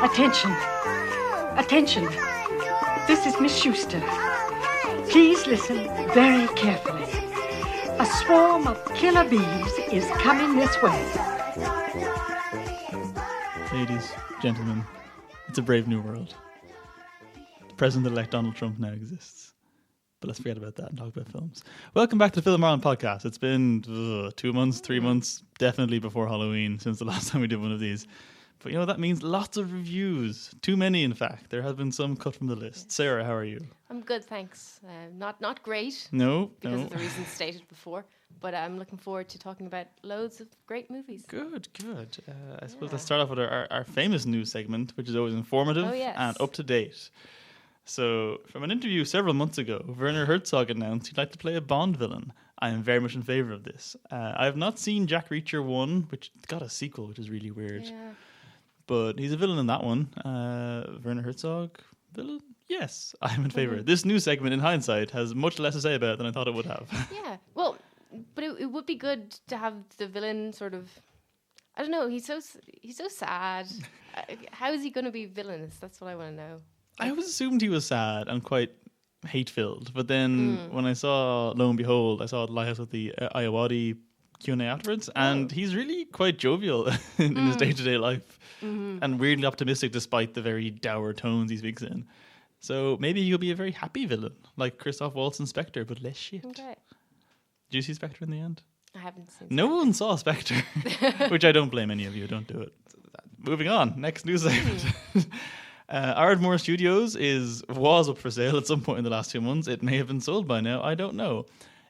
Attention. Attention. This is Miss Schuster. Please listen very carefully. A swarm of killer bees is coming this way. Ladies, gentlemen, it's a brave new world. President-elect Donald Trump now exists. But let's forget about that and talk about films. Welcome back to the Film Marlin podcast. It's been 2 months, 3 months, definitely before Halloween since the last time we did one of these. But you know, that means lots of reviews. Too many, in fact. There have been some cut from the list. Sarah, how are you? I'm good, thanks. Not great. No? Because of the reasons stated before. But I'm looking forward to talking about loads of great movies. Good. I suppose let's start off with our famous news segment, which is always informative and up to date. So, from an interview several months ago, Werner Herzog announced he'd like to play a Bond villain. I am very much in favour of this. I have not seen Jack Reacher 1, which got a sequel, which is really weird. Yeah. But he's a villain in that one. Werner Herzog, villain? Yes, I'm in favour. This new segment, in hindsight, has much less to say about it than I thought it would have. Yeah, well, but it would be good to have the villain sort of... I don't know, he's so sad. How is he going to be villainous? That's what I want to know. I always assumed he was sad and quite hate-filled, but then when I saw, lo and behold, I saw the Lighthouse with the Ayawadi Q&A afterwards, and he's really quite jovial in his day-to-day life, and weirdly optimistic despite the very dour tones he speaks in. So maybe he'll be a very happy villain, like Christoph Waltz in Spectre, but less shit. Okay. Did you see Spectre in the end? I haven't seen No one saw Spectre, which I don't blame any of you. Don't do it. Moving on, next news segment. Ardmore Studios was up for sale at some point in the last 2 months. It may have been sold by now. I don't know.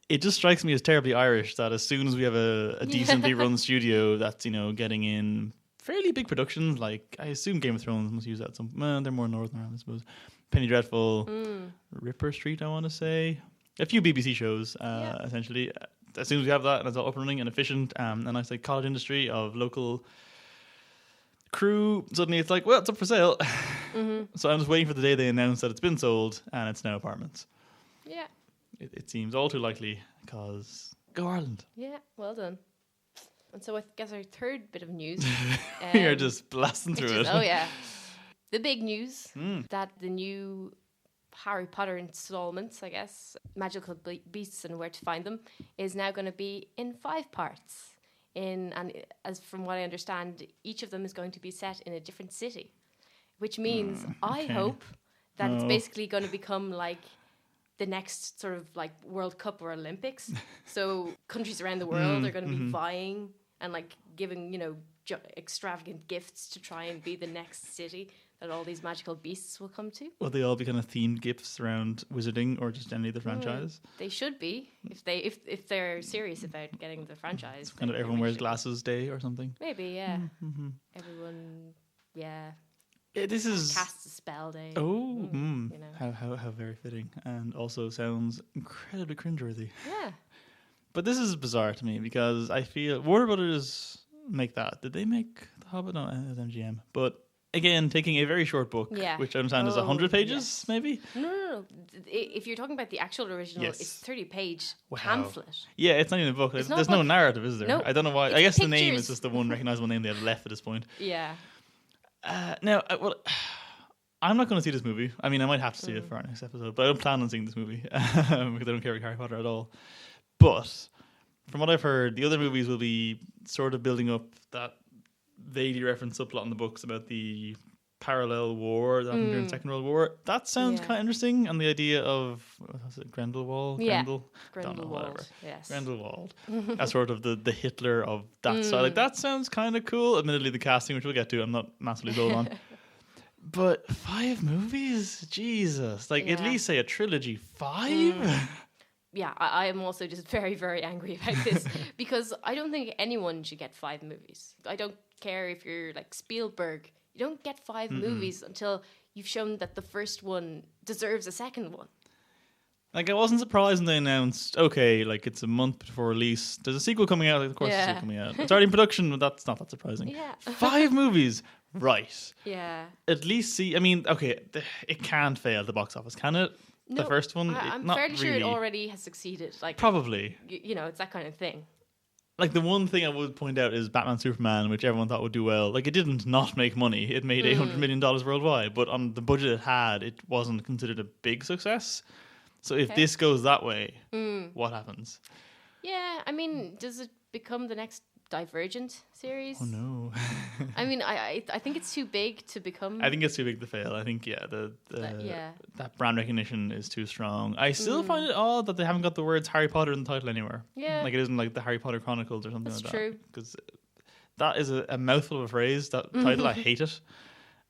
It just strikes me as terribly Irish that as soon as we have a decently run studio that's, you know, getting in fairly big productions, like I assume Game of Thrones must use that some. They're more northern, I suppose. Penny Dreadful, Ripper Street, I want to say. A few BBC shows, essentially. As soon as we have that and it's all up and running and efficient, and a nice like cottage industry of local crew, suddenly it's like, well, it's up for sale. So I'm just waiting for the day they announce that it's been sold and it's now apartments. Yeah. It seems all too likely because go Ireland. Yeah, well done. And so I guess our third bit of news. You're just blasting through it. Oh yeah. The big news that the new Harry Potter installments, I guess, Magical Beasts and Where to Find Them, is now going to be in 5 parts. And as from what I understand, each of them is going to be set in a different city, which means I hope that it's basically going to become like the next sort of like World Cup or Olympics. So countries around the world are going to be vying and like giving, you know, extravagant gifts to try and be the next city that all these magical beasts will come to. Will they all be kind of themed gifts around wizarding or just any of the franchise? They should be if they're serious about getting the franchise. Kind of everyone wears glasses day or something. Maybe, yeah. Everyone, yeah. This is casts a spell day. Oh, you know. How very fitting, and also sounds incredibly cringeworthy. Yeah. But this is bizarre to me because I feel Warner Brothers make that. Did they make The Hobbit? No, it was MGM. But again, taking a very short book, which I understand is 100 pages, maybe? No. If you're talking about the actual original, it's 30-page pamphlet. Yeah, it's not even a book. There's no narrative, is there? No. I don't know why. I guess the name is just the one recognizable name they have left at this point. Yeah. Now, I'm not going to see this movie. I mean, I might have to see it for our next episode, but I don't plan on seeing this movie because I don't care about Harry Potter at all. But from what I've heard, the other movies will be sort of building up that vaguely referenced subplot in the books about the parallel war that happened during the Second World War. That sounds kind of interesting, and the idea of what was it, Grindelwald? Grindelwald. Yes. Grindelwald as sort of the Hitler of that side. Like that sounds kind of cool. Admittedly, the casting, which we'll get to, I'm not massively sold on. But 5 movies, Jesus! Like at least say a trilogy. 5. Yeah, I am also just very, very angry about this because I don't think anyone should get 5 movies. I don't care if you're like Spielberg. You don't get 5 movies until you've shown that the first one deserves a second one. Like, I wasn't surprised when they announced, okay, like, it's a month before release. There's a sequel coming out. Like, of course there's a sequel coming out. It's already in production, but that's not that surprising. Yeah. 5 movies. Right. Yeah. At least see, I mean, okay, it can't fail at the box office, can it? No, the first one? I'm not fairly sure really. it already has succeeded. Like, probably. You know, it's that kind of thing. like the one thing I would point out is Batman Superman, which everyone thought would do well. Like it didn't not make money. It made $800 million worldwide, but on the budget it had, it wasn't considered a big success. So if this goes that way, what happens? Yeah, I mean, does it become the next Divergent series? Oh no. I mean, I think it's too big to become. I think it's too big to fail. I think that brand recognition is too strong. I still find it odd that they haven't got the words Harry Potter in the title anywhere. Yeah, like it isn't like the Harry Potter Chronicles or something That's like true. that. Because that is a mouthful of a phrase. That title, I hate it.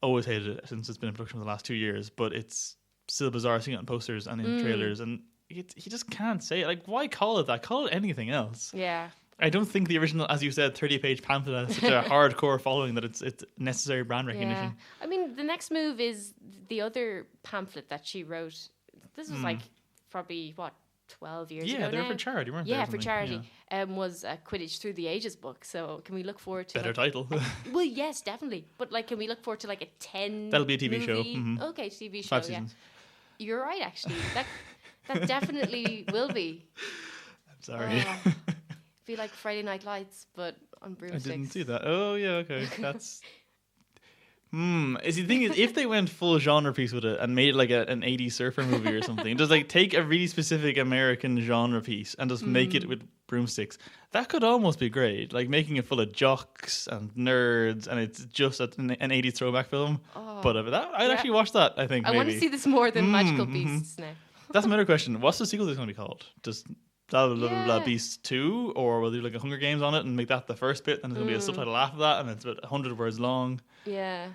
Always hated it since it's been in production for the last 2 years. But it's still bizarre seeing it on posters and in trailers, and you just can't say it. Like, why call it that? Call it anything else. Yeah. I don't think the original, as you said, 30-page pamphlet has such a hardcore following that it's necessary brand recognition. Yeah. I mean, the next move is the other pamphlet that she wrote. This was like probably, 12 years ago Yeah, they were now? for charity, weren't they? Yeah, or for something? charity. Was a Quidditch Through the Ages book. So can we look forward to... Better title. Well, yes, definitely. But like, can we look forward to like a 10 That'll be a TV show. movie? Okay, TV show, 5 seasons. Yeah. You're right, actually. That definitely will be. I'm sorry. Be like Friday Night Lights, but on I broomsticks. didn't see that. Oh, yeah, okay. That's... Is the thing is, if they went full genre piece with it and made it like an 80s surfer movie or something, just like take a really specific American genre piece and just make it with broomsticks, that could almost be great. Like making it full of jocks and nerds, and it's just an 80s throwback film. But I'd actually watch that, I think. I want to see this more than Magical Beasts now. That's another question. What's the sequel that's going to be called? Just blah, blah, blah, blah, blah, Yeah. Beast 2? Or will they do like a Hunger Games on it and make that the first bit, and there's going to be a subtitle after that, and it's about 100 words long? Yeah.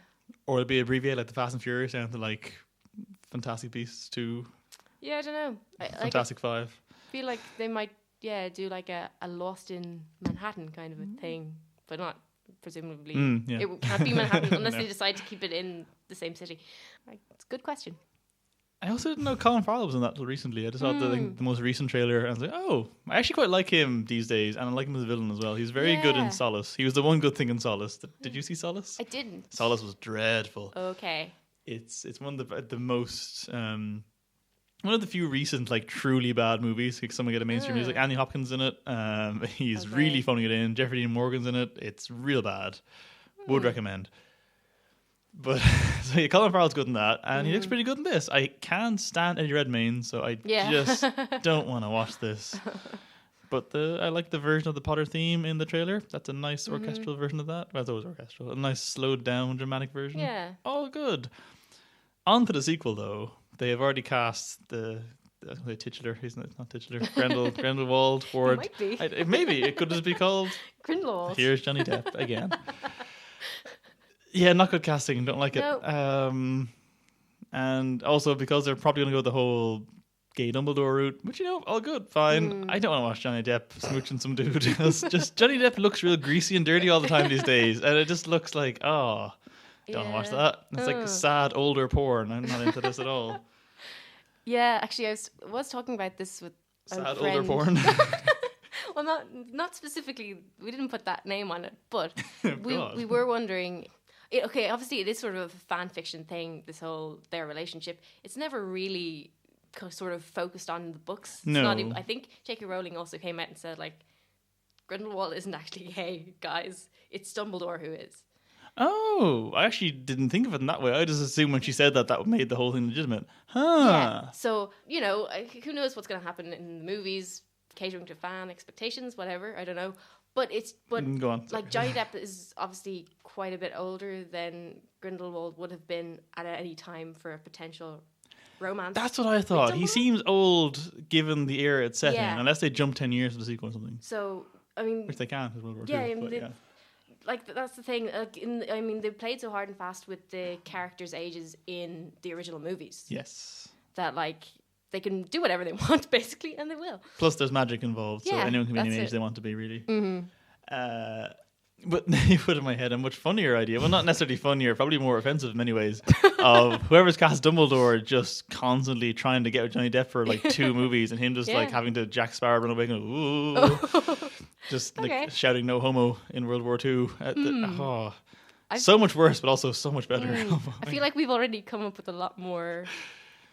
Or it'll be abbreviated like the Fast and Furious down to like Fantastic Beasts 2, Yeah, I don't know. Fantastic 5. feel like they might, do like a Lost in Manhattan kind of a thing, but not presumably. Yeah. It can't be Manhattan unless No. they decide to keep it in the same city. Like, it's a good question. I also didn't know Colin Farrell was in that till recently. I just saw the most recent trailer and I was like, oh, I actually quite like him these days, and I like him as a villain as well. He's very good Yeah. in Solace. He was the one good thing in Solace. Did you see Solace? I didn't. Solace was dreadful. Okay. It's one of the most one of the few recent like truly bad movies. Like, someone get a mainstream music. Anthony Hopkins in it. He's Okay. really phoning it in. Jeffrey Dean Morgan's in it. It's real bad. Would recommend. But so yeah, Colin Farrell's good in that, and he looks pretty good in this. I can't stand Eddie Redmayne, so I just don't want to watch this. But I like the version of the Potter theme in the trailer. That's a nice orchestral version of that. Well, it's always orchestral. A nice slowed down dramatic version. Yeah. All good. On to the sequel, though. They have already cast the titular. He's not titular. Grindelwald Ford. Might be. Maybe it could just be called Grindelwald. Here's Johnny Depp again. Yeah, not good casting. Don't like it. No. And also because they're probably going to go the whole gay Dumbledore route, which, all good, fine. I don't want to watch Johnny Depp smooching some dude. Just Johnny Depp looks real greasy and dirty all the time these days, and it just looks like, don't want to watch that. It's like sad older porn. I'm not into this at all. Yeah, actually, I was talking about this with a Sad friend. older porn. Well, not specifically. We didn't put that name on it, but God. we were wondering. Okay, obviously it is sort of a fan fiction thing. Their relationship. It's never really sort of focused on the books. It's No. not even, I think J.K. Rowling also came out and said like, Grindelwald isn't actually gay, guys. It's Dumbledore who is. Oh, I actually didn't think of it in that way. I just assumed when she said that made the whole thing legitimate. Yeah. So who knows what's going to happen in the movies, catering to fan expectations, whatever. I don't know. But Go on, sorry. like Johnny Depp is obviously quite a bit older than Grindelwald would have been at any time for a potential romance. That's what I thought. He seems old given the era it's set Yeah. in, unless they jump 10 years for the sequel or something. So I mean, Which they can, because World War yeah, II. I mean, But like that's the thing. They played so hard and fast with the characters' ages in the original movies yes. that like they can do whatever they want basically, and they will. Plus, there's magic involved, so Yeah, anyone can be any that's age it. they want to be, really. But you put in my head a much funnier idea. Well, not necessarily funnier, probably more offensive in many ways. Of whoever's cast Dumbledore just constantly trying to get with Johnny Depp for like 2 movies, and him just like having to Jack Sparrow run away and go, ooh, just like shouting "no homo" in World War II. So much worse, but also so much better. I feel like we've already come up with a lot more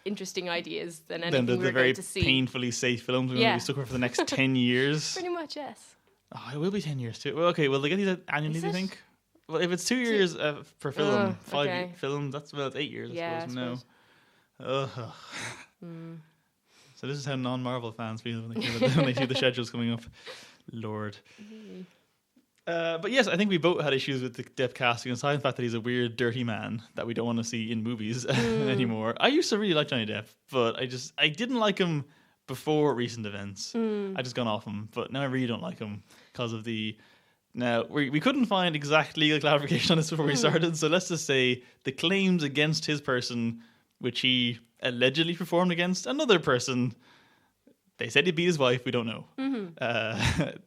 interesting ideas than Then anything the we're very going to see. painfully safe films we're going to be stuck with for the next 10 years. Pretty much, yes. Oh, it will be 10 years too. Well, okay, will they get these annually, do you think? Well, if it's 2 years per film, 5 films, that's it's 8 years, I suppose. No. Ugh. So this is how non-Marvel fans feel when they see the schedules coming up. Lord. But yes, I think we both had issues with the Depp casting, aside from the fact that he's a weird, dirty man that we don't want to see in movies anymore. I used to really like Johnny Depp, but I didn't like him before recent events. I just gone off him, but now I really don't like him because of the... Now, we couldn't find exact legal clarification on this before we started, so let's just say the claims against his person, which he allegedly performed against another person... They said he beat his wife. We don't know.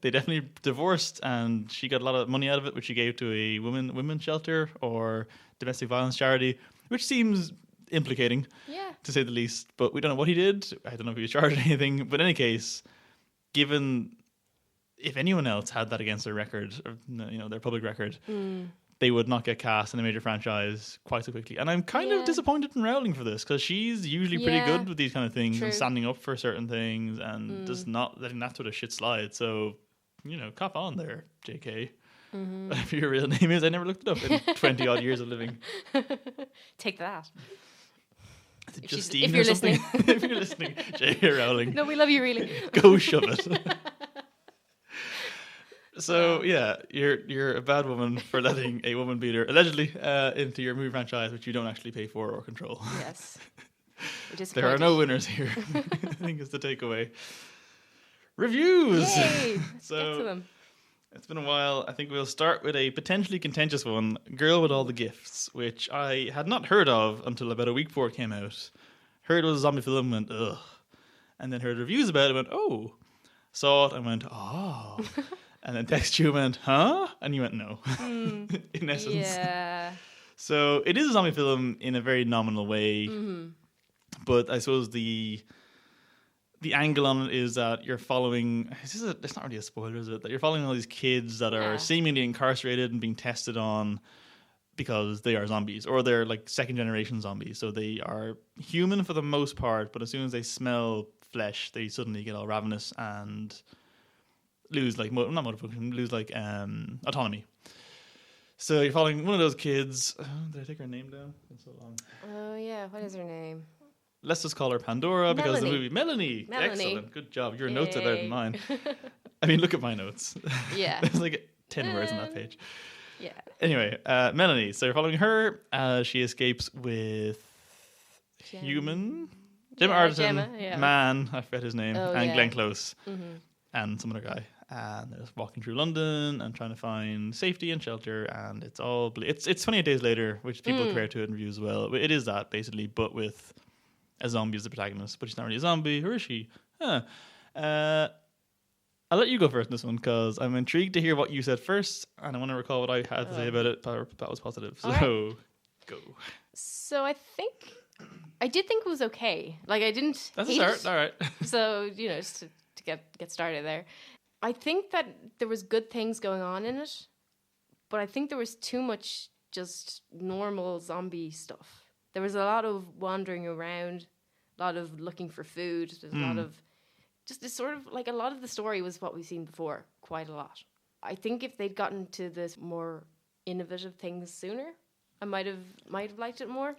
They definitely divorced, and she got a lot of money out of it, which she gave to a women's shelter or domestic violence charity, which seems implicating, to say the least. But we don't know what he did. I don't know if he was charged or anything. But in any case, given if anyone else had that against their record, or their public record, they would not get cast in a major franchise quite so quickly. And I'm kind of disappointed in Rowling for this, because she's usually pretty good with these kind of things and standing up for certain things and just not letting that sort of shit slide. So, cop on there, JK. Whatever your real name is. I never looked it up in 20 odd years of living. Take that. If you're listening. If you're listening, J.K. Rowling. No, we love you, really. Go shove it. So you're a bad woman for letting a woman beater allegedly into your movie franchise, which you don't actually pay for or control. Yes. There are no winners here. I think is the takeaway. Reviews. Yay! So get to them. It's been a while. I think we'll start with a potentially contentious one, Girl with All the Gifts, which I had not heard of until about a week before it came out. Heard it was a zombie film, went, ugh. And then heard reviews about it, went, oh. Saw it and went, oh. And then text you and went, huh? And you went, no. In essence. Yeah. So it is a zombie film in a very nominal way. But I suppose the angle on it is that you're following... It's not really a spoiler, is it? That you're following all these kids that are seemingly incarcerated and being tested on because they are zombies. Or they're like second-generation zombies. So they are human for the most part, but as soon as they smell flesh, they suddenly get all ravenous and... lose like not motor function, lose like autonomy. So you're following one of those kids. Did I take her name down? It's so long. Oh yeah, what is her name? Let's just call her Pandora because of the movie. Melanie. Melanie. Excellent, good job. Your notes are better than mine. I mean, look at my notes. Yeah, there's like 10 words on that page. Yeah. Anyway, Melanie. So you're following her as she escapes with human. Gemma Arterton, man, I forget his name, and Glenn Close, and some other guy. And they're just walking through London and trying to find safety and shelter, and it's all... It's 28 Days Later, which people compare to it in reviews as well. It is that, basically, but with a zombie as the protagonist. But she's not really a zombie, or is she? I'll let you go first in this one, because I'm intrigued to hear what you said first, and I want to recall what I had to say about it. That was positive. So, go. So I did think it was okay. Like, I didn't... That's a start, all right. So, just to get started there. I think that there was good things going on in it, but I think there was too much just normal zombie stuff. There was a lot of wandering around, a lot of looking for food, there's a lot of just this sort of like a lot of the story was what we've seen before, quite a lot. I think if they'd gotten to this more innovative things sooner, I might have liked it more.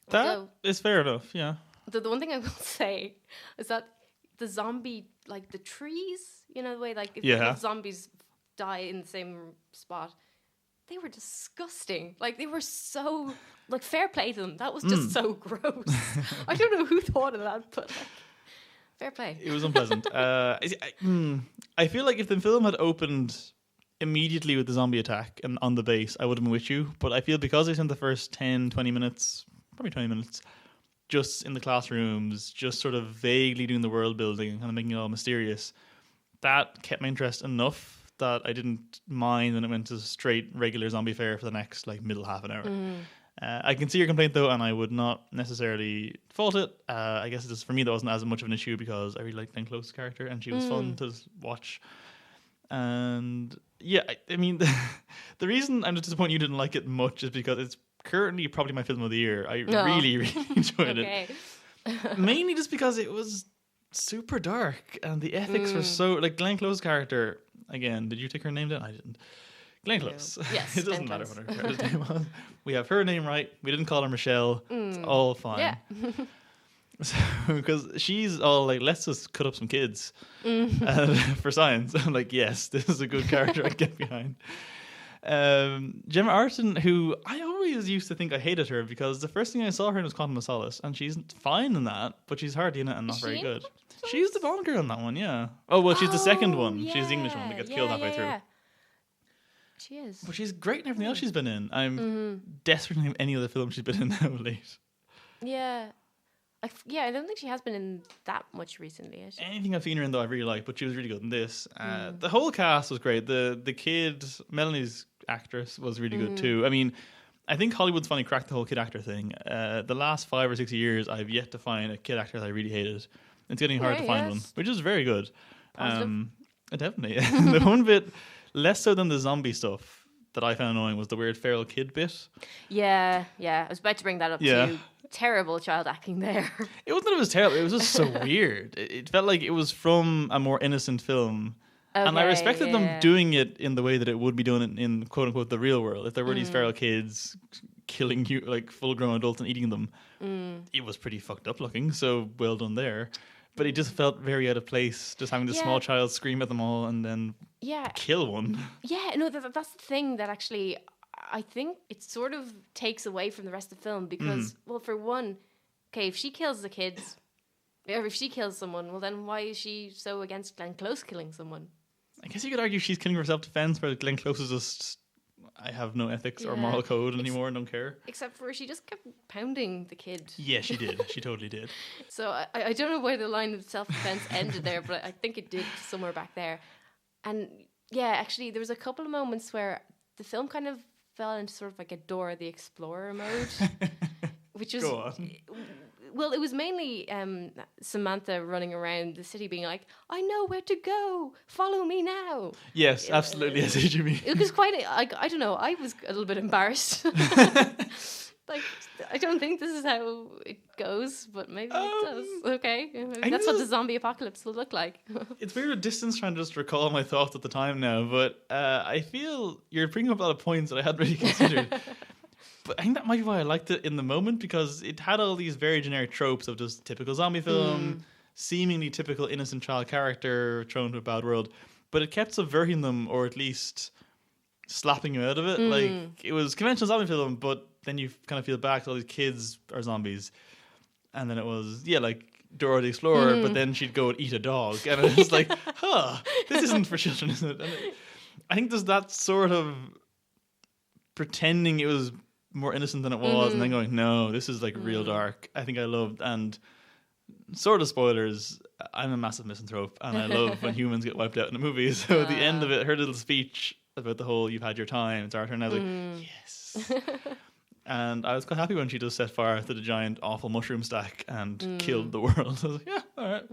That is fair enough, yeah. The one thing I will say is that the zombie, like the trees, the way like if zombies die in the same spot, they were disgusting. Like they were so like fair play to them. That was just so gross. I don't know who thought of that, but like fair play. It was unpleasant. I feel like if the film had opened immediately with the zombie attack and on the base, I would have been with you. But I feel because they spent the first 10, 20 minutes, probably 20 minutes, just in the classrooms, just sort of vaguely doing the world building and kind of making it all mysterious, that kept my interest enough that I didn't mind when it went to straight regular zombie fare for the next like middle half an hour. I can see your complaint though, and I would not necessarily fault it. I guess just for me that wasn't as much of an issue because I really liked Glenn Close's character and she was fun to watch. And yeah, I mean the reason I'm just disappointed you didn't like it much is because it's currently probably my film of the year. I really, really enjoyed it. Mainly just because it was super dark, and the ethics were so like Glenn Close's character. Again, did you take her name down? I didn't. Glenn Close. Yes, it doesn't Glenn matter Close. what her character's name was. We have her name right. We didn't call her Michelle. It's all fine. Yeah. Because she's all like, let's just cut up some kids for science. I'm like, yes, this is a good character I'd get behind. Gemma Arterton, who I always used to think I hated her because the first thing I saw her in was Quantum of Solace, and she's fine in that, but she's hardly in it and not very good. She's the blonde girl in that one, yeah. Oh, well, she's the second one. She's the English one that gets killed halfway through. Yeah. She is. But she's great in everything else she's been in. I'm desperate to name any other film she's been in now late. Yeah. I don't think she has been in that much recently. Has she? Anything I've seen her in, though, I really like, but she was really good in this. The whole cast was great. The kid, Melanie's actress, was really good too. I mean, I think Hollywood's finally cracked the whole kid actor thing. The last 5 or 6 years, I've yet to find a kid actor that I really hated. It's getting hard to find one, which is very good. Definitely. The one bit, less so than the zombie stuff, that I found annoying was the weird feral kid bit. Yeah. I was about to bring that up too. Terrible child acting there. It wasn't that it was terrible. It was just so weird. It felt like it was from a more innocent film. Okay, and I respected them doing it in the way that it would be done in quote unquote the real world. If there were these feral kids killing you like full grown adults and eating them, it was pretty fucked up looking. So well done there. But it just felt very out of place, just having this small child scream at them all and then kill one. Yeah, no, that's the thing that actually I think it sort of takes away from the rest of the film because, well, for one, okay, if she kills the kids, or if she kills someone, well, then why is she so against Glenn Close killing someone? I guess you could argue she's killing for self-defense, where Glenn Close is just, I have no ethics or moral code anymore and don't care. Except for she just kept pounding the kid. Yeah, she did. She totally did. So I don't know where the line of self-defense ended there, but I think it did somewhere back there. And yeah, actually, there was a couple of moments where the film kind of fell into sort of like a Dora the Explorer mode, which was... Go on. Well, it was mainly Samantha running around the city being like, I know where to go. Follow me now. Yes, absolutely. I see what you mean. It was quite, I don't know, I was a little bit embarrassed. Like, I don't think this is how it goes, but maybe it does. Okay. Maybe that's what the zombie apocalypse will look like. It's weird at distance trying to just recall my thoughts at the time now, but I feel you're bringing up a lot of points that I hadn't really considered. But I think that might be why I liked it in the moment, because it had all these very generic tropes of just typical zombie film, seemingly typical innocent child character thrown to a bad world, but it kept subverting them, or at least slapping you out of it. Like, it was conventional zombie film, but then you kind of feel back to all these kids are zombies. And then it was, like Dora the Explorer, but then she'd go and eat a dog. And it was like, this isn't for children, is it? And I think there's that sort of pretending it was more innocent than it was, and then going, no, this is like real dark. I think I loved, and sort of spoilers, I'm a massive misanthrope, and I love when humans get wiped out in a movie. So at the end of it, her little speech about the whole, you've had your time, it's our turn, and I was like, yes. And I was quite happy when she just set fire to the giant awful mushroom stack and killed the world. I was like, yeah, all right.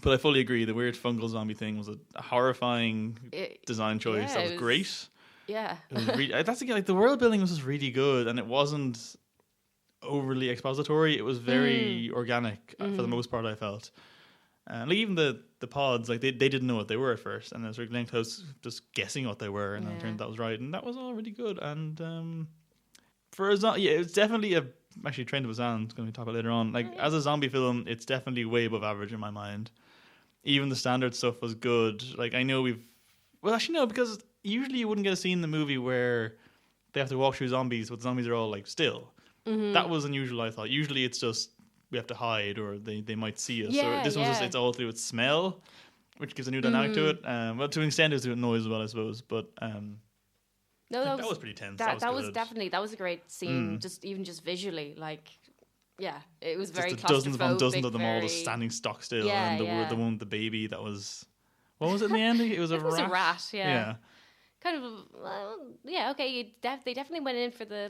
But I fully agree, the weird fungal zombie thing was a horrifying design choice. That was great. Yeah. It was really, that's again, like, the world building was just really good, and it wasn't overly expository. It was very organic for the most part, I felt. And like, even the pods, like they didn't know what they were at first, and it was Glenn Close just guessing what they were, and then it turned out that was right, and that was all really good. And for a it's definitely actually Train to Busan is going to be talked about later on. Like, as a zombie film, it's definitely way above average in my mind. Even the standard stuff was good. Like, I know because usually you wouldn't get a scene in the movie where they have to walk through zombies, but the zombies are all like still. That was unusual, I thought. Usually it's just we have to hide, or they might see us. Or this one's just, it's all to do with smell, which gives a new dynamic to it. Well, to an extent, it's doing noise as well, I suppose. But no, that was pretty tense. That was definitely a great scene. Just visually, like, yeah, it was very just dozens upon dozens of them all very... just standing stock still, and the one with the baby that was. What was it in the end? It was a rat. It was a rat, yeah. Kind of, okay. They definitely went in for the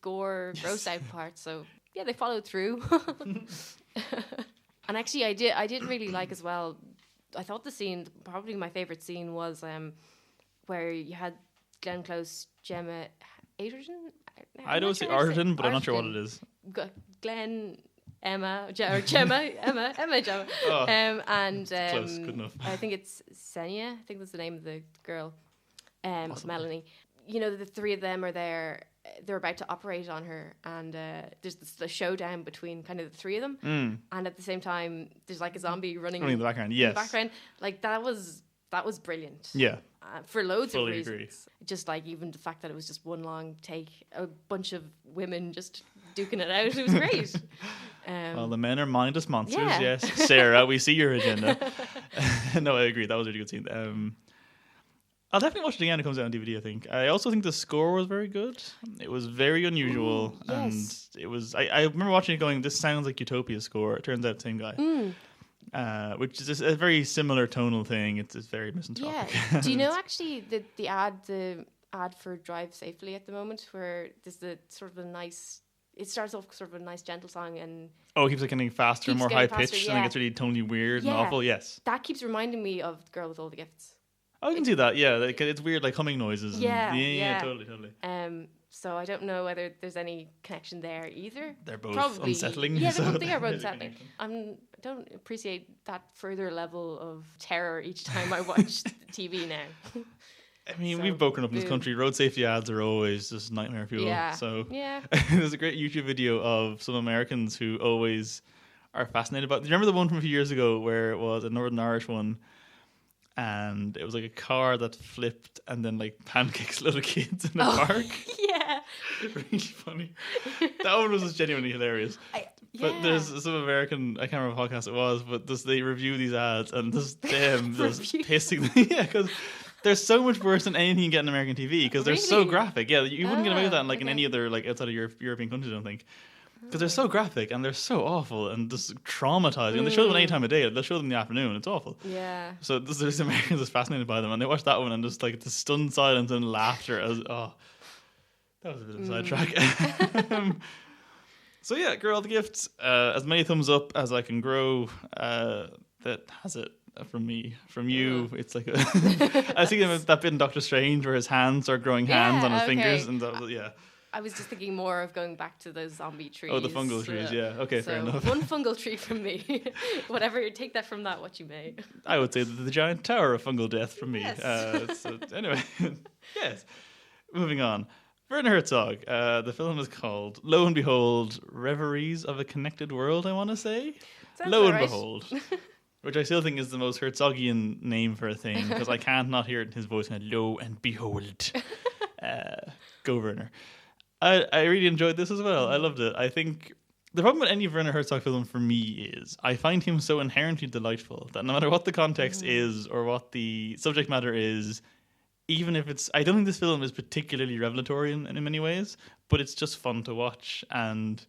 gore, gross out part. So yeah, they followed through. And actually, I did really like as well. I thought the scene, probably my favorite scene, was where you had Glenn Close, Gemma Arterton. I don't say Arterton, but I'm not sure what it is. Glenn Emma, Gemma. Oh, And close, good enough. I think it's Senya. I think that's the name of the girl. Possibly. Melanie. You know, the three of them are there. They're about to operate on her, and there's the showdown between kind of the three of them. And at the same time, there's like a zombie running in the background. in Yes. the background. Like that was brilliant. Yeah. For loads of Fully reasons. agree. Just like even the fact that it was just one long take, a bunch of women just duking it out. It was great. Well, the men are mindless monsters. Yeah. Yes, Sarah, we see your agenda. No, I agree. That was a really good scene. I'll definitely watch it again. It comes out on DVD, I think. I also think the score was very good. It was very unusual, Ooh, yes. and it was. I remember watching it, going, "This sounds like Utopia's score." It turns out the same guy, which is a very similar tonal thing. It's very misanthropic. Yeah. Do you know actually the ad for Drive Safely at the moment, where there's the sort of a nice. It starts off sort of a nice gentle song, and Oh, it keeps like getting faster, Keeps more getting high pitched, faster, and then yeah. gets really tonally weird and Yeah. awful. Yes, that keeps reminding me of The Girl with All the Gifts. I can see that. Yeah, like, it's weird, like humming noises. And Yeah. Totally. So I don't know whether there's any connection there either. They're both Probably. unsettling. Yeah, so they are both there's a unsettling. connection. I don't appreciate that further level of terror each time I watch TV now. I mean, So, we've broken up in this boom. country. Road safety ads are always just nightmare fuel. Yeah. So Yeah. there's a great YouTube video of some Americans who always are fascinated about. Do you remember the one from a few years ago where it was a Northern Irish one, and it was like a car that flipped and then like pancakes little kids in a park? Yeah. Really funny. That one was just genuinely hilarious. But there's some American, I can't remember what podcast it was, but just they review these ads and just them just pissing. Yeah, because they're so much worse than anything you get in American TV because they're so Really? graphic. Yeah, you wouldn't get away with that in like in okay. any other like outside of European countries, I don't think. Because they're so graphic and they're so awful and just traumatizing. And they show them any time of day. They'll show them in the afternoon. It's awful. Yeah. So there's Americans that's fascinated by them, and they watch that one and just like the stunned silence and laughter as that was a bit of a sidetrack. So yeah, Girl the Gifts. As many thumbs up as I can grow. That has it from me. From you, it's like I think of that bit in Doctor Strange where his hands are growing hands on his fingers, and yeah. I was just thinking more of going back to those zombie trees. Oh, the fungal trees. Yeah. Okay, fair enough. One fungal tree from me. Whatever, take that from that what you may. I would say the giant tower of fungal death from me. Yes. Anyway, yes. Moving on. Werner Herzog. The film is called, lo and behold, Reveries of a Connected World, I want to say. Sounds Lo and alright. behold. Which I still think is the most Herzogian name for a thing, because I can't not hear it in his voice. Lo and behold. Go, Werner. I really enjoyed this as well. I loved it. I think the problem with any Werner Herzog film for me is I find him so inherently delightful that no matter what the context is or what the subject matter is, even if it's... I don't think this film is particularly revelatory in many ways, but it's just fun to watch, and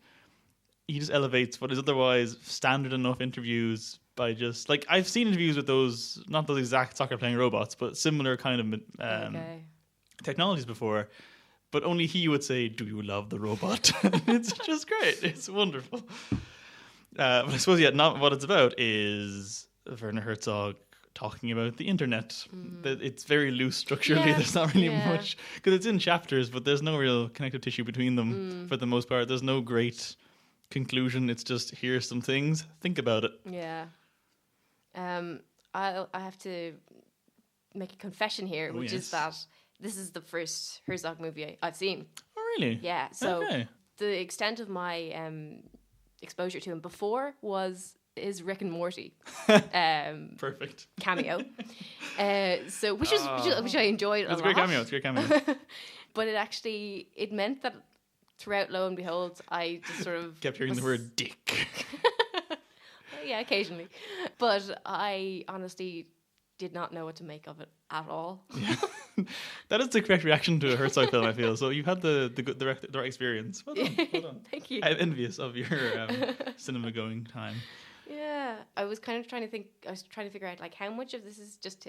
he just elevates what is otherwise standard enough interviews by just... Like, I've seen interviews with those, not those exact soccer-playing robots, but similar kind of technologies before, but only he would say, "Do you love the robot?" It's just great. It's wonderful. But I suppose, not what it's about is Werner Herzog talking about the internet. It's very loose structurally. Yeah, There's not really yeah. much, because it's in chapters, but there's no real connective tissue between them for the most part. There's no great conclusion. It's just, here's some things, think about it. Yeah. I have to make a confession here, which is that this is the first Herzog movie I've seen. Oh, really? Yeah. So Okay. the extent of my exposure to him before was his Rick and Morty Perfect. cameo. So which I enjoyed It's a a great lot. cameo. It's a great cameo. But it meant that throughout, lo and behold, I just sort of Kept hearing the word dick. Yeah, occasionally. But I honestly did not know what to make of it at all. That is the correct reaction to a Herzog film, I feel. So you've had the right experience. Well done. Well done. Thank you. I'm envious of your cinema going time. Yeah, I was kind of trying to figure out like how much of this is just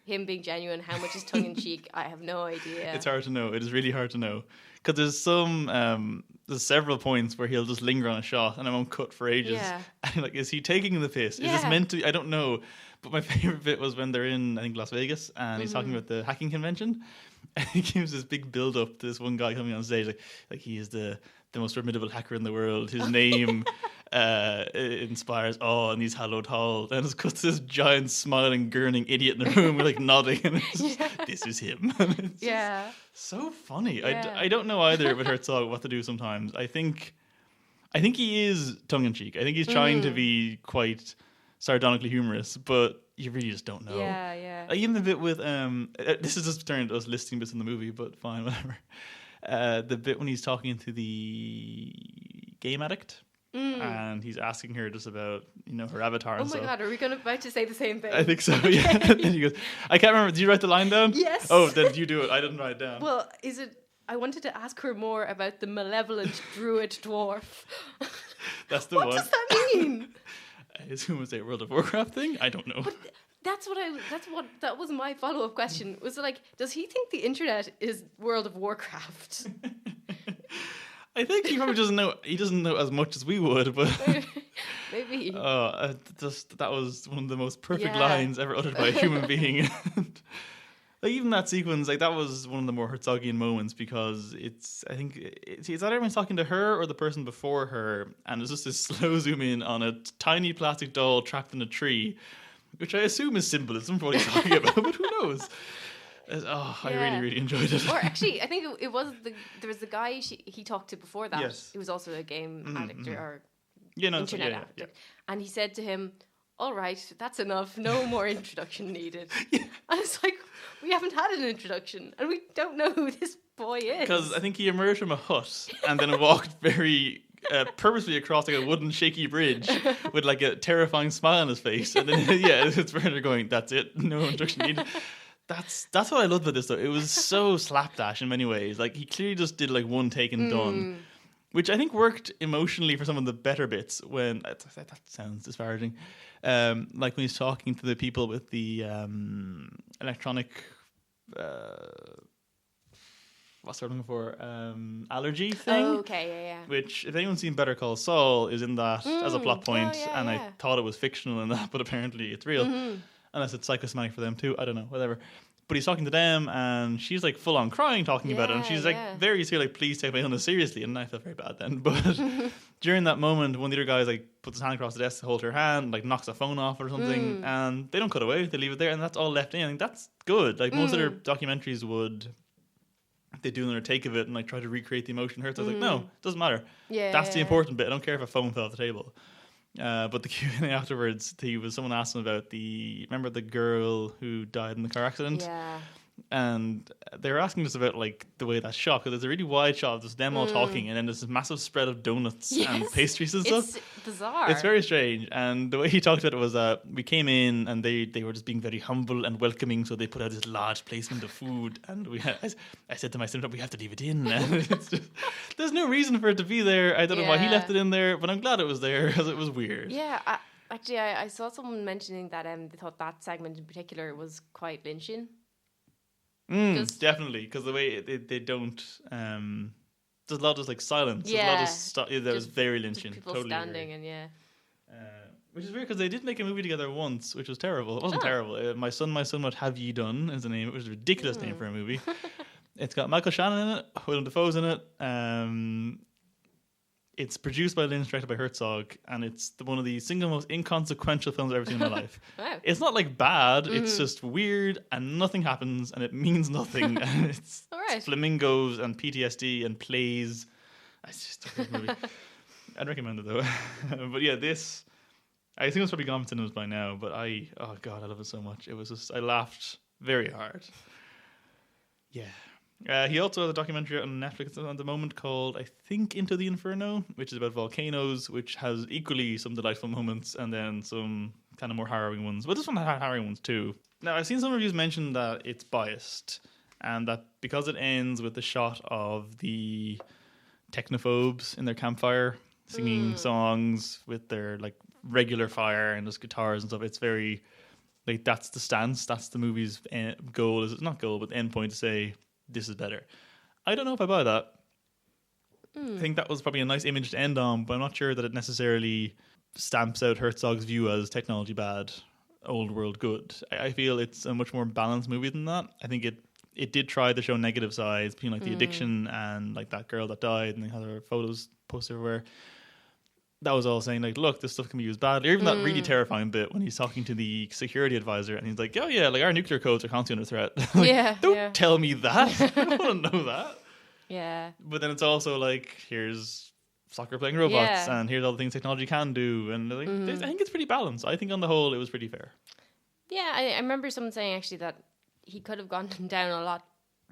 him being genuine, how much is tongue in cheek. I have no idea. It's hard to know. It is really hard to know, because there's several points where he'll just linger on a shot and I won't cut for ages. Yeah. And like, is he taking the piss? Is this Yeah. meant to? I don't know. But my favorite bit was when they're in, I think, Las Vegas, and he's talking about the hacking convention. And he gives this big build up to this one guy coming on stage, like he is the most formidable hacker in the world. His name inspires awe, and he's hallowed tall. Then it's got this giant smiling, gurning idiot in the room, like nodding, and it's just, this is him. And it's just so funny. Yeah. I don't know either with Herzog what to do sometimes. I think he is tongue in cheek. I think he's trying to be quite sardonically humorous, but you really just don't know. Yeah. Even the bit with this is just turned us listing bits in the movie, but fine, whatever. The bit when he's talking to the game addict, and he's asking her just about her avatar and stuff. Oh my god, are we about to say the same thing? I think so. Yeah. And he goes, I can't remember. Did you write the line down? Yes. Oh, then you do it. I didn't write it down. Well, I wanted to ask her more about the malevolent druid dwarf. That's the what one. What does that mean? I assume it's a World of Warcraft thing. I don't know. But that was my follow-up question. Was it like, does he think the internet is World of Warcraft? I think he probably doesn't know. He doesn't know as much as we would, but maybe. That was one of the most perfect lines ever uttered by a human being. Like even that sequence, like that was one of the more Herzogian moments because it's either everyone's talking to her or the person before her, and it's just this slow zoom in on a tiny plastic doll trapped in a tree, which I assume is symbolism for what he's talking about, but who knows? I really, really enjoyed it. Or actually, I think it was there was the guy he talked to before that. Yes. He was also a game addict or internet addict. Yeah. And he said to him, all right, that's enough. No more introduction needed. And it's like, we haven't had an introduction and we don't know who this boy is. Because I think he emerged from a hut and then walked very purposely across like a wooden shaky bridge with like a terrifying smile on his face. And then, it's further going, that's it. No introduction needed. That's what I loved about this though. It was so slapdash in many ways. Like he clearly just did like one take and done. Which I think worked emotionally for some of the better bits when that sounds disparaging. Like when he's talking to the people with the electronic what's I'm looking for? Allergy thing. Oh, okay, yeah. Which, if anyone's seen Better Call Saul, is in that as a plot point, I thought it was fictional in that, but apparently it's real. Unless it's psychosomatic for them too, I don't know, whatever. But he's talking to them, and she's like full on crying talking about it, and she's like very serious, like, please take my illness seriously. And I felt very bad then. But during that moment, one of the other guys like puts his hand across the desk to hold her hand, like knocks the phone off or something, and they don't cut away; they leave it there, and that's all left in. I think that's good. Like most other documentaries would. They do another take of it and like try to recreate the emotion. Hurts. I was like, no, it doesn't matter. That's the important bit. I don't care if a phone fell off the table. But the Q&A afterwards, someone asked him about remember the girl who died in the car accident? Yeah. And they were asking us about like the way that's shot, because there's a really wide shot of just them all talking, and then there's this massive spread of donuts and pastries and stuff. It's bizarre. It's very strange. And the way he talked about it was we came in and they were just being very humble and welcoming, so they put out this large placement of food, and I said to my son, we have to leave it in. And it's just, there's no reason for it to be there. I don't know why he left it in there, but I'm glad it was there because it was weird. Yeah, I saw someone mentioning that they thought that segment in particular was quite Lynchian. Definitely, because the way they don't, there's a lot of like silence. There's a lot of that was very Lynchian. People totally standing agree. and which is weird because they did make a movie together once, which was terrible. It wasn't terrible. My son, what have ye done? Is the name. It was a ridiculous name for a movie. It's got Michael Shannon in it, Willem Dafoe's in it. It's produced by Lynch, directed by Herzog, and it's one of the single most inconsequential films I've ever seen in my life. Wow. It's not like bad, it's just weird and nothing happens and it means nothing. And it's flamingos and PTSD and plays. It's just a good movie. I'd recommend it though. But yeah, I think it's probably gone from cinemas by now, but I love it so much. It was just, I laughed very hard. Yeah. He also has a documentary on Netflix at the moment called, I think, Into the Inferno, which is about volcanoes, which has equally some delightful moments and then some kind of more harrowing ones. But this one had harrowing ones too. Now, I've seen some reviews mention that it's biased and that because it ends with the shot of the technophobes in their campfire singing songs with their like regular fire and just guitars and stuff, it's very, like, that's the stance, that's the movie's goal, is not goal, but end point to say, this is better. I don't know if I buy that. I think that was probably a nice image to end on, but I'm not sure that it necessarily stamps out Herzog's view as technology bad, old world good. I feel it's a much more balanced movie than that. I think it it did try to show negative sides, being like the addiction and like that girl that died and they had her photos posted everywhere. That was all saying like, look, this stuff can be used badly. Or even that really terrifying bit when he's talking to the security advisor and he's like, oh yeah, like our nuclear codes are constantly under threat. Like, don't tell me that. I don't want to know that. Yeah. But then it's also like, here's soccer playing robots and here's all the things technology can do. And like, I think it's pretty balanced. I think on the whole, it was pretty fair. Yeah, I remember someone saying actually that he could have gone down a lot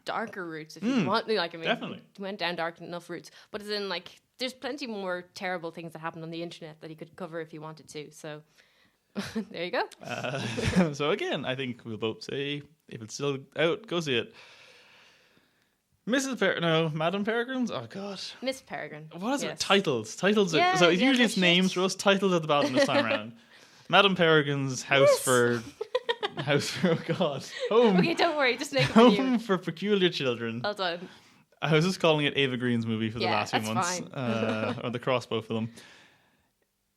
darker routes if he wanted. Like, I mean, definitely. He went down dark enough routes. But as in, like, there's plenty more terrible things that happen on the internet that he could cover if he wanted to. So there you go. So again, I think we'll both say if it's still out, go see it. Madam Peregrine's? Oh god. Miss Peregrine. What is it? Yes. Titles. Yeah, so usually it's shit. names for us. Titles at the bottom this time around. Madam Peregrine's house for oh god. Home. Okay, don't worry, just make it for Home you. for peculiar children. Well done. I was just calling it Ava Green's movie for the Yeah, last few that's months. fine. Or the crossbow film.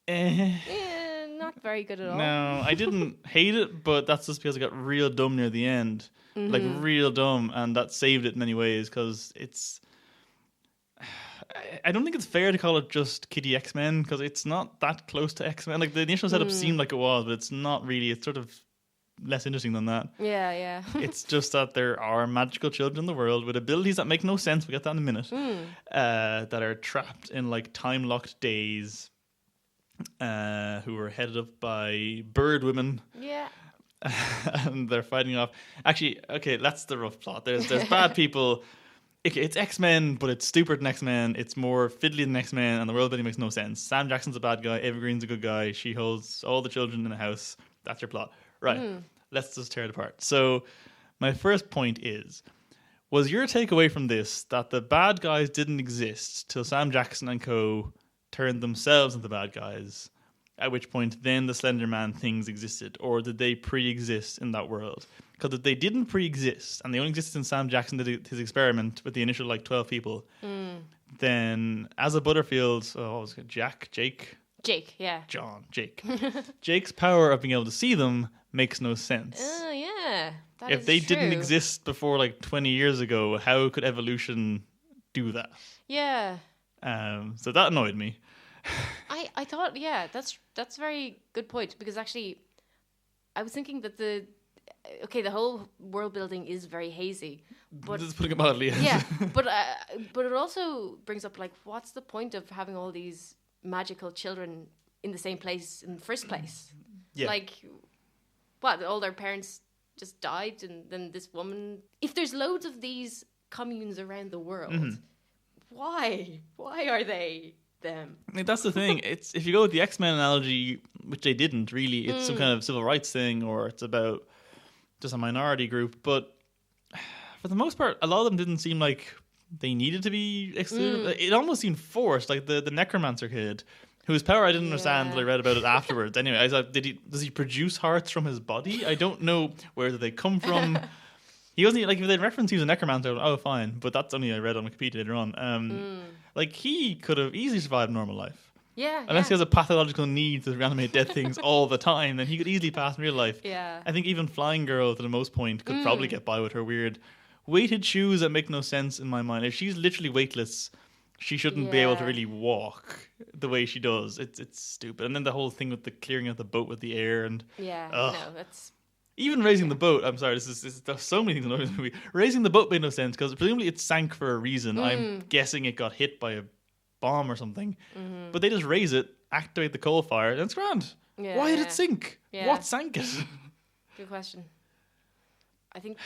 Yeah, not very good at all. No, I didn't hate it, but that's just because I got real dumb near the end. Like real dumb, and that saved it in many ways because it's... I don't think it's fair to call it just Kiddie X-Men because it's not that close to X-Men. Like the initial setup seemed like it was, but it's not really. It's sort of less interesting than that. Yeah. It's just that there are magical children in the world with abilities that make no sense. We'll get that in a minute. That are trapped in like time-locked days who are headed up by bird women. Yeah. And they're fighting off. Actually, okay, that's the rough plot. There's bad people. Okay, it's X-Men, but it's stupider than X-Men. It's more fiddly than X-Men, and the world building makes no sense. Sam Jackson's a bad guy. Eva Green's a good guy. She holds all the children in a house. That's your plot. Right. Let's just tear it apart. So my first point is, was your takeaway from this that the bad guys didn't exist till Sam Jackson and co. turned themselves into bad guys, at which point then the Slender Man things existed, or did they pre-exist in that world? Because if they didn't pre-exist, and they only existed in Sam Jackson did his experiment with the initial like 12 people, then as a Butterfield, what was it, Jake, yeah. John, Jake. Jake's power of being able to see them makes no sense. Oh, yeah. That If is they true. didn't exist before like 20 years ago, how could evolution do that? Yeah. So that annoyed me. I thought, yeah, that's a very good point, because actually I was thinking that the whole world building is very hazy, but Just putting it mildly. yeah, but it also brings up like, what's the point of having all these magical children in the same place in the first place? Yeah. Like, what, all their parents just died, and then this woman... If there's loads of these communes around the world, why are they them? I mean, that's the thing. It's if you go with the X-Men analogy, which they didn't really, it's some kind of civil rights thing, or it's about just a minority group. But for the most part, a lot of them didn't seem like they needed to be excluded. It almost seemed forced. Like the necromancer kid, whose power I didn't understand until I read about it afterwards. Anyway, I thought, does he produce hearts from his body? I don't know where did they come from. He wasn't like, if they reference he was a necromancer, oh fine, but that's only I read on Wikipedia later on. Like he could have easily survived normal life. Yeah. Unless he has a pathological need to reanimate dead things all the time, then he could easily pass in real life. Yeah. I think even Flying Girl, to the most point, could probably get by with her weird weighted shoes that make no sense in my mind. If she's literally weightless, she shouldn't be able to really walk the way she does. It's stupid. And then the whole thing with the clearing out the boat with the air and No, that's... even raising the boat. I'm sorry, there's so many things in this movie. Raising the boat made no sense because presumably it sank for a reason. I'm guessing it got hit by a bomb or something. But they just raise it, activate the coal fire, and it's grand. Yeah, Why did it sink? Yeah. What sank it? Good question. I think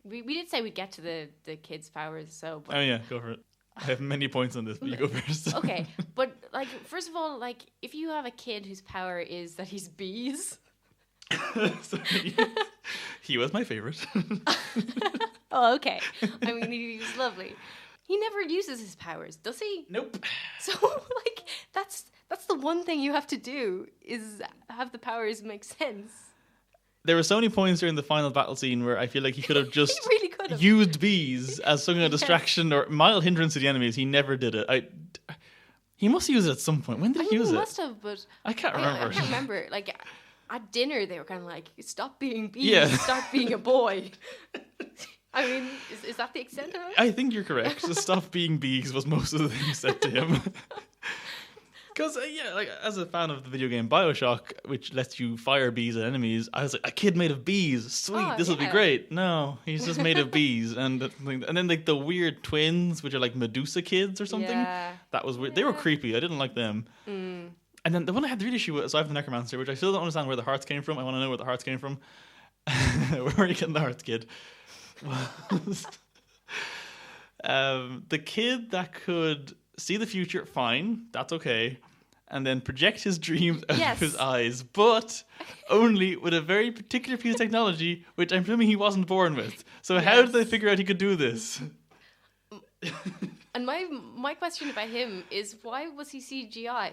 we did say we'd get to the kids' powers, so... But Oh yeah, go for it. I have many points on this, but you go first. okay, but like, first of all, like, if you have a kid whose power is that he's bees... So he was my favorite. Oh, okay. I mean, he was lovely. He never uses his powers, does he? Nope. So, like, that's the one thing you have to do, is have the powers make sense. There were so many points during the final battle scene where I feel like he could have just He really could have. used bees as something of a distraction or mild hindrance to the enemies. He never did it. He must use it at some point. When did he use He it? must have, but... I can't remember. I can't remember. Like, at dinner, they were kind of like, stop being bees, Yeah. start being a boy. I mean, is that the extent of it? I think you're correct. Just stop being bees was most of the things said to him. Because, like, as a fan of the video game Bioshock, which lets you fire bees at enemies, I was like, a kid made of bees. Sweet, this will be great. No, he's just made of bees. And then, like, the weird twins, which are, like, Medusa kids or something. Yeah. That was weird. They were creepy. I didn't like them. And then the one I had the real issue with, so I have the Necromancer, which I still don't understand where the hearts came from. I want to know where the hearts came from. Where are you getting the hearts, kid? The kid that could see the future, fine, that's okay, and then project his dreams out of his eyes, but only with a very particular piece of technology, which I'm assuming he wasn't born with. So how did they figure out he could do this? And my question about him is, why was he CGI?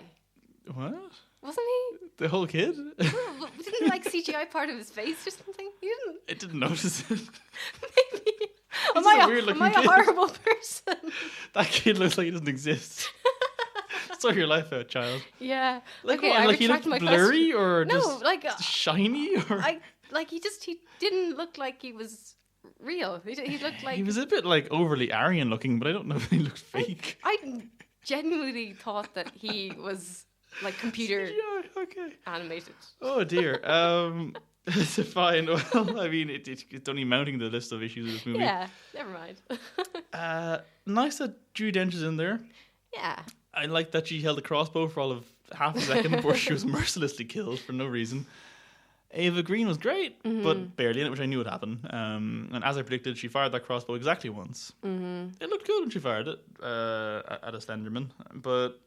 What? Wasn't he? The whole kid? Didn't like CGI part of his face or something? He didn't. I didn't notice it. Maybe. Am I a horrible person? That kid looks like he doesn't exist. Sort your life out, child. Yeah. Like okay, what? I Like he looked blurry question. or no, just like shiny? Or he didn't look like he was real. He looked like he was a bit like overly Aryan looking, but I don't know if he looked fake. I genuinely thought that he was like computer animated. Oh dear. It's fine. Well, I mean, it's only mounting the list of issues of this movie. Yeah, never mind. Nice that Judi Dench is in there. Yeah. I like that she held a crossbow for all of half a second before she was mercilessly killed for no reason. Ava Green was great, but barely in it, which I knew would happen. And as I predicted, she fired that crossbow exactly once. It looked good when she fired it at a Slenderman, but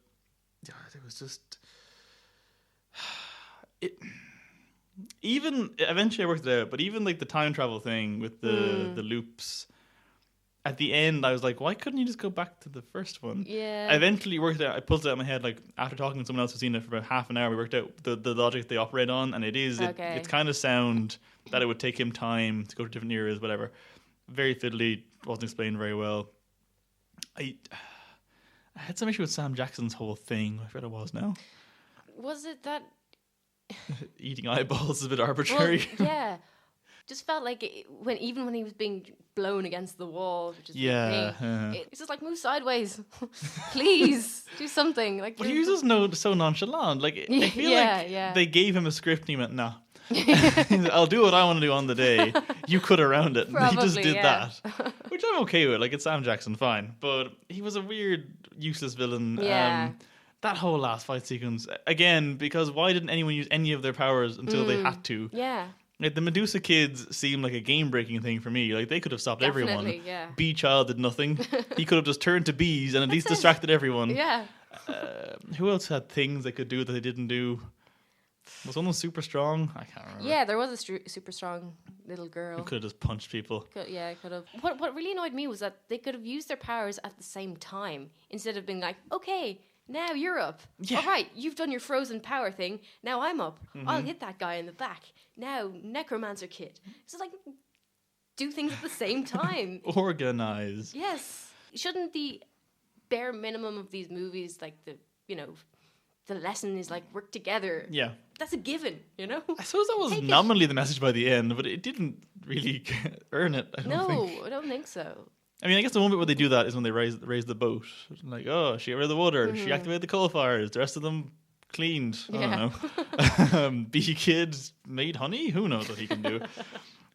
yeah, it was just... Even eventually I worked it out, but even like the time travel thing with the loops, at the end I was like, why couldn't you just go back to the first one? Yeah. I eventually worked it out. I pulled it out of my head, like after talking to someone else who's seen it for about half an hour. We worked out the logic they operate on, and it's kind of sound that it would take him time to go to different eras, whatever. Very fiddly, wasn't explained very well. I had some issue with Sam Jackson's whole thing. I forget what it was now. Was it that eating eyeballs is a bit arbitrary? Well, yeah. Just felt like when he was being blown against the wall, which is it's just like, move sideways, please do something. Like, but he was just so nonchalant. Like I feel they gave him a script and he went, "Nah, I'll do what I want to do on the day. You cut around it." Probably, he just did that, which I'm okay with. Like, it's Sam Jackson, fine. But he was a weird, useless villain. Yeah. That whole last fight sequence again, because why didn't anyone use any of their powers until they had to? Yeah. Like, the Medusa kids seemed like a game-breaking thing for me. Like, they could have stopped everyone. Yeah. Bee Child did nothing. He could have just turned to bees and at least distracted everyone. Yeah. Who else had things they could do that they didn't do? Was someone super strong? I can't remember. Yeah, there was a super strong little girl. Who could have just punched people. Could have. What really annoyed me was that they could have used their powers at the same time instead of being like, okay, now you're up. Yeah. All right, you've done your frozen power thing. Now I'm up. I'll hit that guy in the back. Now, Necromancer Kid. So, like, do things at the same time. Organize. Yes. Shouldn't the bare minimum of these movies, like, the lesson is, like, work together? Yeah. That's a given, you know? I suppose that was nominally the message by the end, but it didn't really earn it, I don't think. No, I don't think so. I mean, I guess the one bit where they do that is when they raise the boat. Like, oh, she got rid of the water. She activated the coal fires. The rest of them cleaned. I don't know. Bee Kid made honey? Who knows what he can do?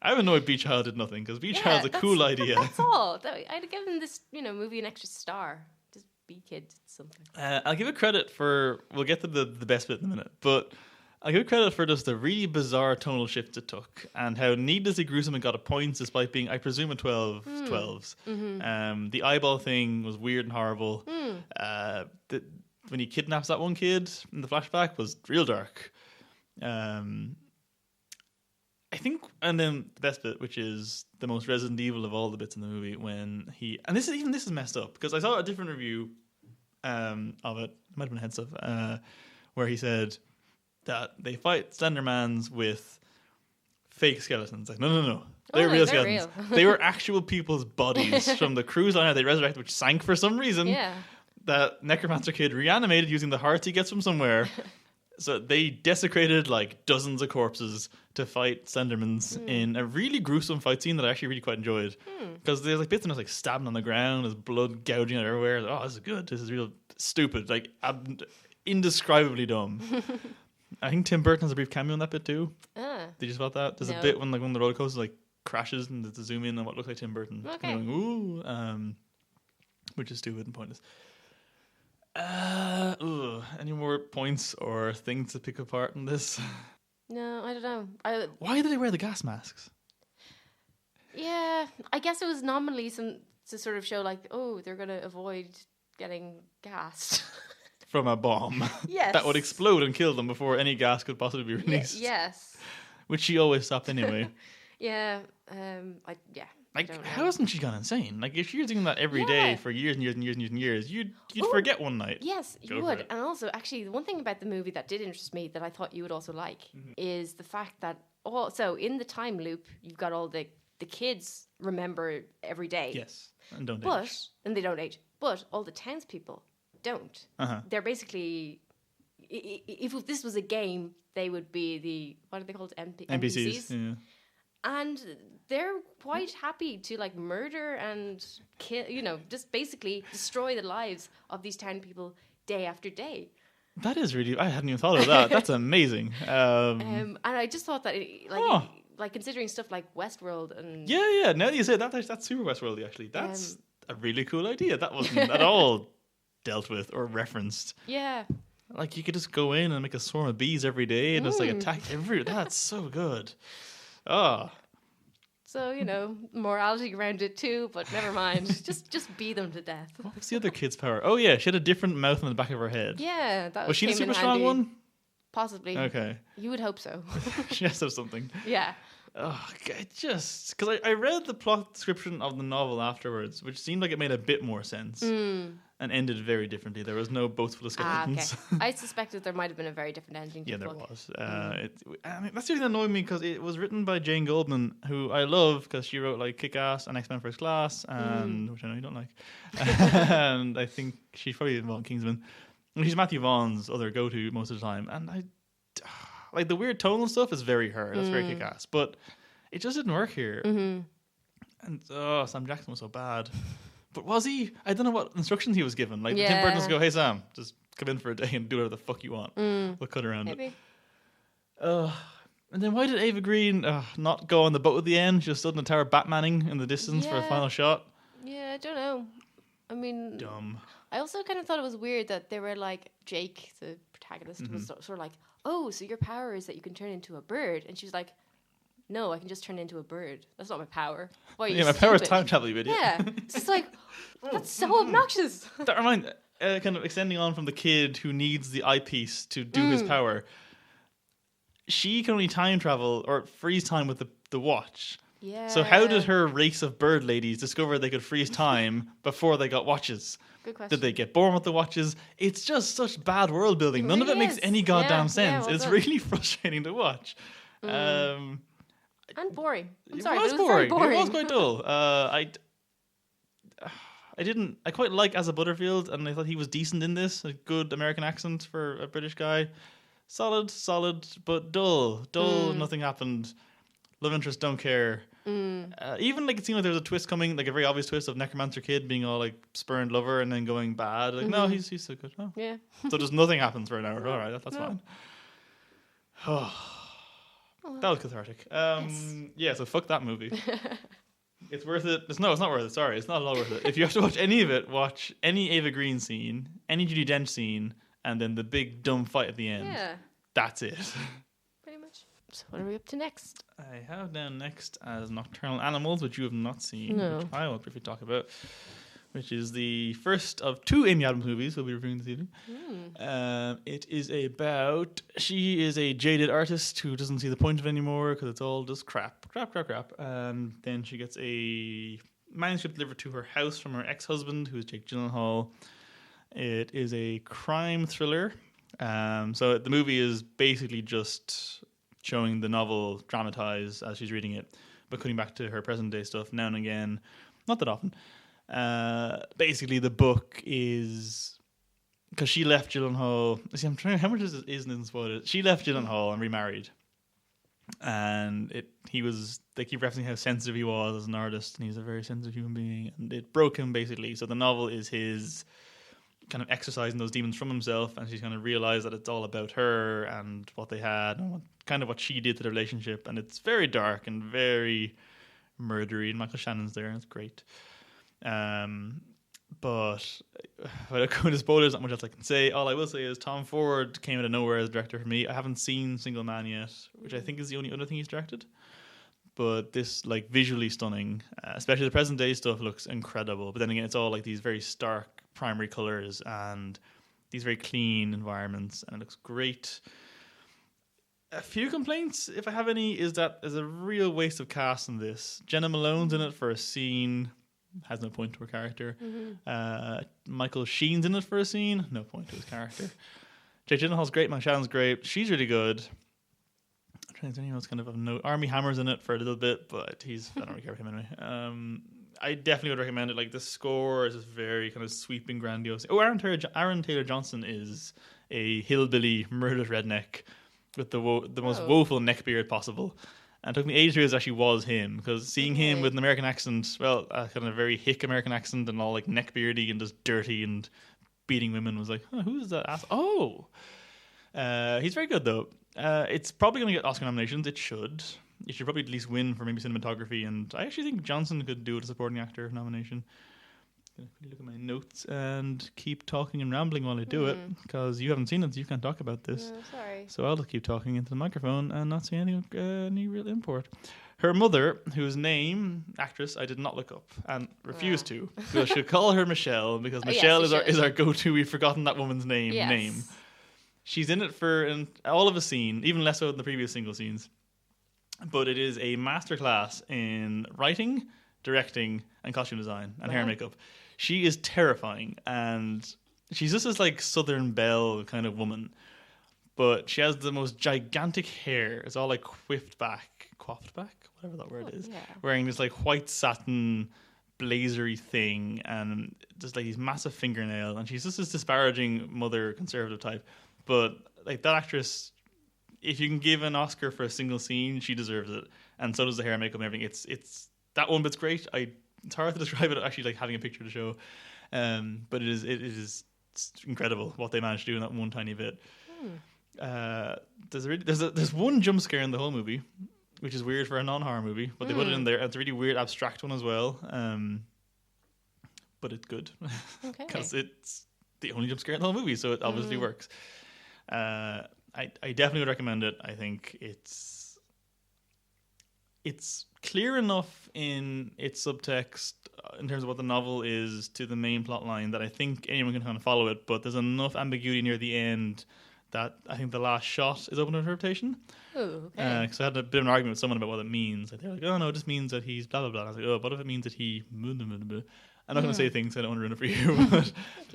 I'm annoyed Bee Child did nothing, because Bee Child's a cool idea. That's all. I'd have given this movie an extra star. Just Bee Kid did something. I'll give it credit for... We'll get to the best bit in a minute, but... I'll give credit for just the really bizarre tonal shift it took and how needlessly gruesome it got at points despite being, I presume, a 12s. The eyeball thing was weird and horrible. When he kidnaps that one kid in the flashback was real dark. I think, and then the best bit, which is the most Resident Evil of all the bits in the movie, when he... And this is messed up, because I saw a different review of it. It might have been Head Stuff, where he said... that they fight Slendermans with fake skeletons. Like, no. They're real skeletons. They were actual people's bodies from the cruise liner they resurrected, which sank for some reason. Yeah. That Necromancer Kid reanimated using the hearts he gets from somewhere So they desecrated like dozens of corpses to fight Slendermans in a really gruesome fight scene that I actually really quite enjoyed. Because there's like bits of us like stabbing on the ground, there's blood gouging out everywhere. Like, oh, this is good. This is real stupid, like indescribably dumb. I think Tim Burton has a brief cameo in that bit too. Did you spot that? There's a bit when like one of the roller coasters like crashes and there's a zoom in on what looks like Tim Burton. Okay. Going, ooh, which is stupid and pointless. Any more points or things to pick apart in this? No, I don't know. Why do they wear the gas masks? Yeah, I guess it was nominally to sort of show like, oh, they're going to avoid getting gassed. From a bomb. Yes. That would explode and kill them before any gas could possibly be released. Yes. Which she always stopped anyway. Yeah. Like, how hasn't she gone insane? Like, if you're doing that every day for years and years and years and years and years, you'd forget one night. Yes, you would. And also, actually, the one thing about the movie that did interest me that I thought you would also like is the fact that so in the time loop, you've got all the kids remember every day. Yes, and don't age. And they don't age. But all the townspeople don't. They're basically, if this was a game, they would be what are they called? NPCs. Yeah. And they're quite happy to like murder and kill, just basically destroy the lives of these town people day after day. That is really, I hadn't even thought of that. That's amazing. And I just thought that, like considering stuff like Westworld and... Yeah. Now that you say that's super Westworldy, actually. That's a really cool idea. That wasn't at all dealt with or referenced. Yeah. Like, you could just go in and make a swarm of bees every day and just, like, attack that's so good. Oh. So, morality around it too, but never mind. just beat them to death. What was the other kid's power? Oh, yeah, she had a different mouth on the back of her head. Yeah, that was she the super strong one? Possibly. Okay. You would hope so. She has to have something. Yeah. Oh, just because I read the plot description of the novel afterwards, which seemed like it made a bit more sense and ended very differently. There was no boats full of skeletons. Okay. I suspected there might have been a very different ending. Yeah, there was. That's the thing that annoyed me because it was written by Jane Goldman, who I love because she wrote like Kick-Ass and X-Men First Class, and which I know you don't like, and I think she's probably involved in Kingsman. And she's Matthew Vaughn's other go-to most of the time, and I. Like, the weird tonal stuff is very her. That's very kick-ass. But it just didn't work here. And, Sam Jackson was so bad. But was he? I don't know what instructions he was given. Like, Tim Burton just go, hey, Sam, just come in for a day and do whatever the fuck you want. We'll cut around it. And then why did Ava Green not go on the boat at the end? She just stood in the tower Batmaning in the distance for a final shot. Yeah, I don't know. I mean... Dumb. I also kind of thought it was weird that they were like, Jake, the protagonist, was sort of like, oh, so your power is that you can turn into a bird. And she's like, no, I can just turn into a bird. That's not my power. Why are you my power is time travel, you idiot. Yeah. It's just like, that's so obnoxious. That reminds kind of extending on from the kid who needs the eyepiece to do his power. She can only time travel or freeze time with the watch. Yeah. So how did her race of bird ladies discover they could freeze time before they got watches? Good question. Did they get born with the watches? It's just such bad world building. None of it makes any goddamn sense. It's really frustrating to watch. And boring. I'm sorry, it was boring. It was quite dull. I quite like Asa Butterfield, and I thought he was decent in this. A good American accent for a British guy. Solid, but dull. Nothing happened. Love interest, don't care. Even like it seemed like there was a twist coming, like a very obvious twist of Necromancer Kid being all like spurned lover and then going bad. Like no, he's so good. Oh. Yeah. So just nothing happens for an hour. All right, that's fine. That was cathartic. Yeah, so fuck that movie. It's worth it. It's not worth it. Sorry, it's not at all worth it. If you have to watch any of it, watch any Ava Green scene, any Judi Dench scene, and then the big dumb fight at the end. Yeah. That's it. Pretty much. So what are we up to next? I have down next as Nocturnal Animals, which you have not seen, No. which I will briefly talk about, which is the first of 2 Amy Adams movies we'll be reviewing this evening. It is about, she is a jaded artist who doesn't see the point of it anymore because it's all just crap. And then she gets a manuscript delivered to her house from her ex-husband, who is Jake Gyllenhaal. It is a crime thriller. So the movie is basically just showing the novel dramatized as she's reading it, but cutting back to her present day stuff now and again. Not that often. Basically, the book is because she left Gyllenhaal. See, I'm trying. How much is it? Isn't spoiled? She left Gyllenhaal and remarried, and they keep referencing how sensitive he was as an artist, and he's a very sensitive human being, and it broke him basically. So the novel is his kind of exercising those demons from himself, and she's kind of realized that it's all about her and what they had and what she did to the relationship, and it's very dark and very murdery, and Michael Shannon's there and it's great. But without going into spoilers, not much else I can say. All I will say is Tom Ford came out of nowhere as director for me. I haven't seen Single Man yet, which I think is the only other thing he's directed. But this, like, visually stunning, especially the present day stuff looks incredible. But then again, it's all like these very stark primary colors and these very clean environments, and it looks great. A few complaints, if I have any, is that there's a real waste of cast in this. Jenna Malone's in it for a scene, has no point to her character. Michael Sheen's in it for a scene, no point to his character. Jake Gyllenhaal's great, Michael Shannon's great, she's really good. I'm trying to think anyone else kind of note. Armie Hammer's in it for a little bit, but I don't really care for him anyway. I definitely would recommend it. Like, the score is just very kind of sweeping, grandiose. Oh, Aaron Taylor Johnson is a hillbilly murdered redneck with the most woeful neckbeard possible. And it took me ages to realize it actually was him, because seeing him with an American accent, well, kind of a very hick American accent and all like neckbeardy and just dirty and beating women was like, who's that ass? Oh! He's very good though. It's probably going to get Oscar nominations. It should. It should probably at least win for maybe cinematography, and I actually think Johnson could do a supporting actor nomination. I'm going to look at my notes and keep talking and rambling while I do it, because you haven't seen it, so you can't talk about this. Sorry. So I'll just keep talking into the microphone and not say any real import. Her mother, whose name, actress, I did not look up and refused to. So I should call her Michelle, because Michelle is our go-to. We've forgotten that woman's name. She's in it in all of a scene, even less so than the previous single scenes. But it is a masterclass in writing, directing, and costume design and hair and makeup. She is terrifying, and she's just this like Southern Belle kind of woman. But she has the most gigantic hair. It's all like coiffed back, whatever that word is. Yeah. Wearing this like white satin blazery thing, and just like these massive fingernails. And she's just this disparaging mother conservative type. But like that actress, if you can give an Oscar for a single scene, she deserves it, and so does the hair and makeup and everything. It's that one bit's great. It's hard to describe it actually, like having a picture to show, but it is incredible what they managed to do in that one tiny bit. There's one jump scare in the whole movie, which is weird for a non-horror movie, but they put it in there. It's a really weird abstract one as well, but it's good because it's the only jump scare in the whole movie, so it obviously works. I definitely would recommend it. I think it's clear enough in its subtext in terms of what the novel is to the main plot line that I think anyone can kind of follow it, but there's enough ambiguity near the end that I think the last shot is open to interpretation. Oh, okay. Because I had a bit of an argument with someone about what it means. Like, they're like, oh no, it just means that he's blah blah blah. And I was like, oh, what if it means that he... I'm not going to say things, I don't want to ruin it for you, but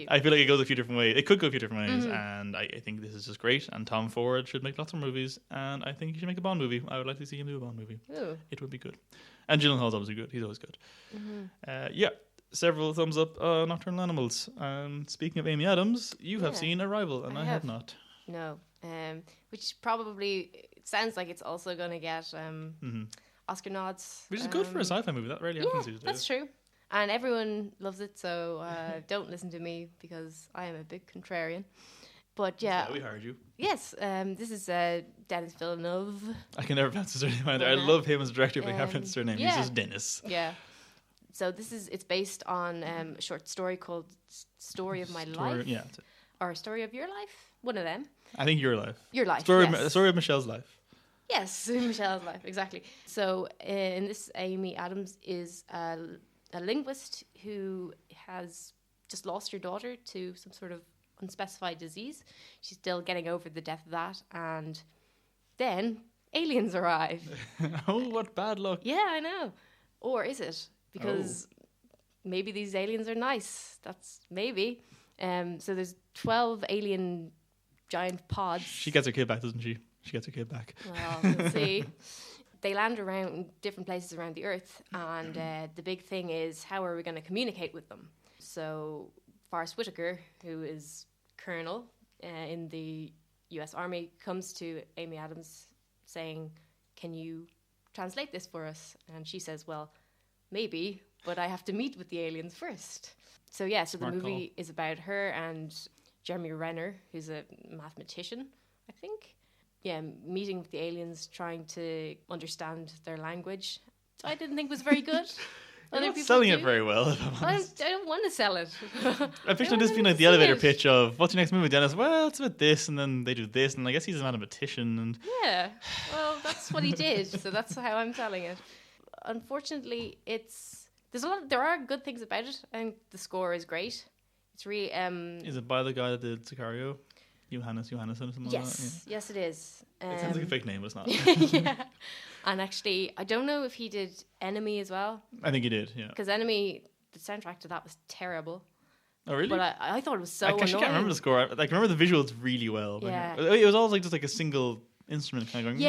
I feel like it goes a few different ways. It could go a few different ways, and I think this is just great. And Tom Ford should make lots of movies, and I think he should make a Bond movie. I would like to see him do a Bond movie. Ooh. It would be good. And Gyllenhaal's obviously good. He's always good. Several thumbs up. Nocturnal Animals. Speaking of Amy Adams, you have seen Arrival, and I have not. No, which probably it sounds like it's also going to get Oscar nods. Which is good for a sci-fi movie. That rarely happens these days. That's true. And everyone loves it, so don't listen to me because I am a big contrarian. But yeah, we heard you. Yes, this is Denis Villeneuve. I can never pronounce his surname either. I love him as a director, but I can't pronounce his surname. He's just Dennis. Yeah. So it's based on a short story called "Story of My Life." Yeah. Or "Story of Your Life." One of them. I think Your Life. Your Life. Story of Michelle's life. Yes, Michelle's life, exactly. So in this, Amy Adams is a linguist who has just lost her daughter to some sort of unspecified disease. She's still getting over the death of that, and then aliens arrive. Oh, what bad luck. Yeah, I know. Or is it? Because maybe these aliens are nice. That's maybe. So there's 12 alien giant pods. She gets her kid back, doesn't she? She gets her kid back. Well, we'll see. They land around different places around the Earth, and the big thing is, how are we going to communicate with them? So Forrest Whitaker, who is colonel in the US Army comes to Amy Adams saying, "Can you translate this for us?" And she says, "Well, maybe, but I have to meet with the aliens first." So yeah, so Smart the movie is about her and Jeremy Renner, who's a mathematician, I think. Yeah, meeting with the aliens, trying to understand their language. I didn't think was very good. You're not selling it very well, if I'm honest. I don't want to sell it. I picture this being like the elevator pitch of, what's your next movie, Dennis? Well, it's about this, and then they do this, and I guess he's a mathematician. And Yeah, well, that's what he did, so that's how I'm telling it. Unfortunately, there are good things about it. I think the score is great. It's really is it by the guy that did Sicario? Johannes or something like that? Yes, it is. It sounds like a fake name, but it's not. Yeah. And actually, I don't know if he did Enemy as well. I think he did, yeah. Because Enemy, the soundtrack to that was terrible. Oh, really? But I thought it was so I actually annoying. can't remember the score. I remember the visuals really well. Yeah. It was all like just like a single instrument kind of going.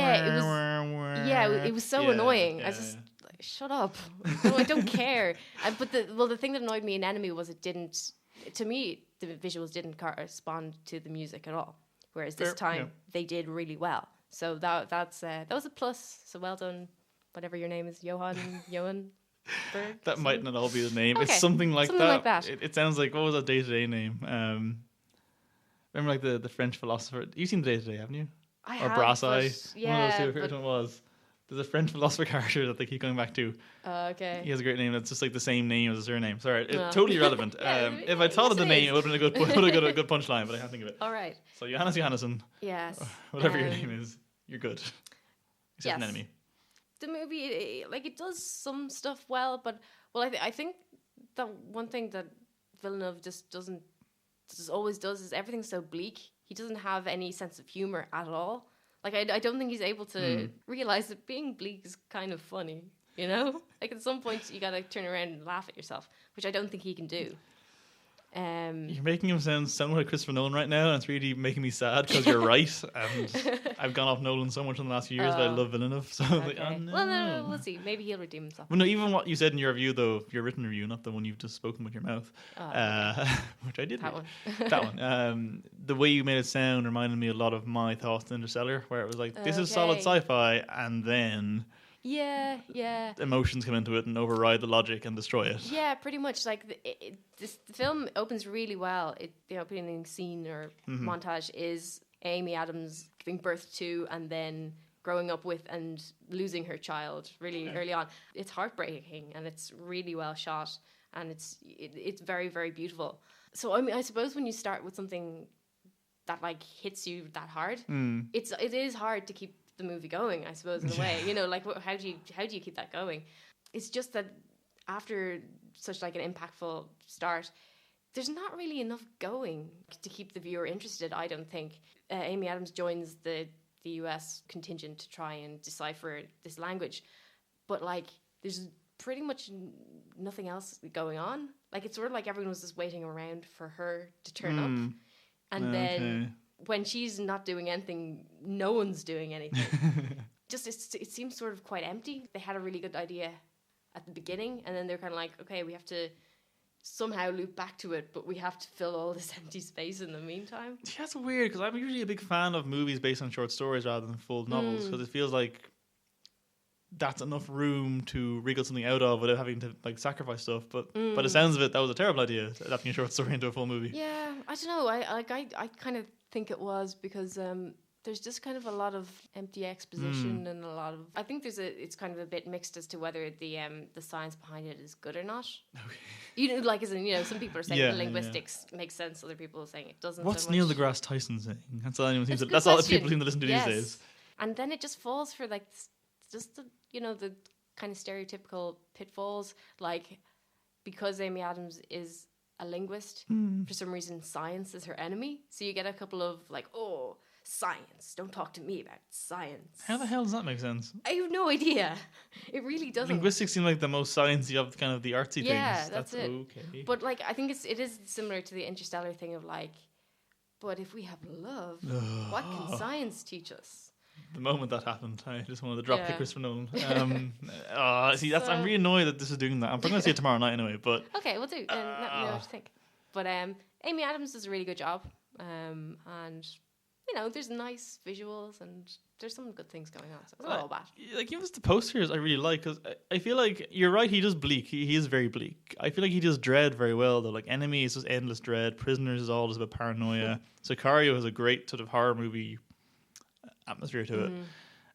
It was so annoying. I just like, shut up. No, I don't care. But the thing that annoyed me in Enemy was it didn't. To me, the visuals didn't correspond to the music at all. Whereas this time they did really well. So that was a plus. So well done, whatever your name is, Johan Berg. That might not all be the name. Okay. It's something like Something like that. It sounds like, what was that day-to-day name? Remember like the French philosopher? You've seen the day-to-day, haven't you? I Or have, Brassai. but, One of those two. Which one was? There's a French philosopher character that they keep going back to. Okay. He has a great name that's just like the same name as his surname. Sorry, it's totally irrelevant. Yeah, if I thought of the it name, is. it would have been a good punchline, but I can't think of it. All right. So Johannes Johannesson, Yes. whatever your name is, you're good. Except an Yes. enemy. The movie, it does some stuff well, but I think that one thing that Villeneuve just always does is everything's so bleak. He doesn't have any sense of humor at all. Like I don't think he's able to realize that being bleak is kind of funny. You know, like at some point you gotta turn around and laugh at yourself, which I don't think he can do. You're making him sound like Christopher Nolan right now, and it's really making me sad because you're right. And I've gone off Nolan so much in the last few years, but I love Villeneuve. So I was like, oh no. Well, no, we'll see. Maybe he'll redeem himself. Well, no, even what you said in your review, though, your written review, not the one you've just spoken with your mouth, which I did. That one. That one. The way you made it sound reminded me a lot of my thoughts on Interstellar, where it was like, this is solid sci-fi, and then Yeah. emotions come into it and override the logic and destroy it. Yeah, pretty much. Like the film opens really well. The opening scene or montage is Amy Adams giving birth to and then growing up with and losing her child really early on. It's heartbreaking and it's really well shot and it's very, very beautiful. So I mean, I suppose when you start with something that like hits you that hard, it is hard to keep the movie going, I suppose, in a way. You know, like how do you keep that going? It's just that after such like an impactful start, there's not really enough going to keep the viewer interested, I don't think. Amy Adams joins the US contingent to try and decipher this language, but like there's pretty much nothing else going on. Like it's sort of like everyone was just waiting around for her to turn up, and then when she's not doing anything, no one's doing anything. Just it seems sort of quite empty. They had a really good idea at the beginning, and then they're kind of like, okay, we have to somehow loop back to it, but we have to fill all this empty space in the meantime. Yeah, that's weird, because I'm usually a big fan of movies based on short stories rather than full novels, because it feels like that's enough room to wriggle something out of without having to like sacrifice stuff. But by the sounds of it, that was a terrible idea, adapting a short story into a full movie. Yeah, I don't know. I kind of think it was because there's just kind of a lot of empty exposition and a lot of. I think it's kind of a bit mixed as to whether the science behind it is good or not. Okay. You know, like as in, some people are saying the linguistics makes sense, other people are saying it doesn't. What's so Neil much. deGrasse Tyson saying? That's all anyone seems. That's all that people seem to listen to these days. And then it just falls for like just the the kind of stereotypical pitfalls, like because Amy Adams is a linguist, for some reason science is her enemy. So you get a couple of like, oh, science, don't talk to me about science. How the hell does that make sense? I have no idea. It really doesn't. Linguistics seem like the most sciencey of kind of the artsy things. Yeah, that's it. Okay. But like, I think it is similar to the Interstellar thing of like, but if we have love, what can science teach us? The moment that happened, I just wanted to drop kick Christopher Nolan. See, I'm really annoyed that this is doing that. I'm probably going to see it tomorrow night anyway. But okay, we'll do. Let me know what you think. But Amy Adams does a really good job. And you know, there's nice visuals and there's some good things going on. So it's not all bad. Like, even the posters I really like, because I feel like you're right, he does bleak. He is very bleak. I feel like he does dread very well, though. Like, Enemy is just endless dread. Prisoners is all just about paranoia. Sicario has a great sort of horror movie atmosphere to it.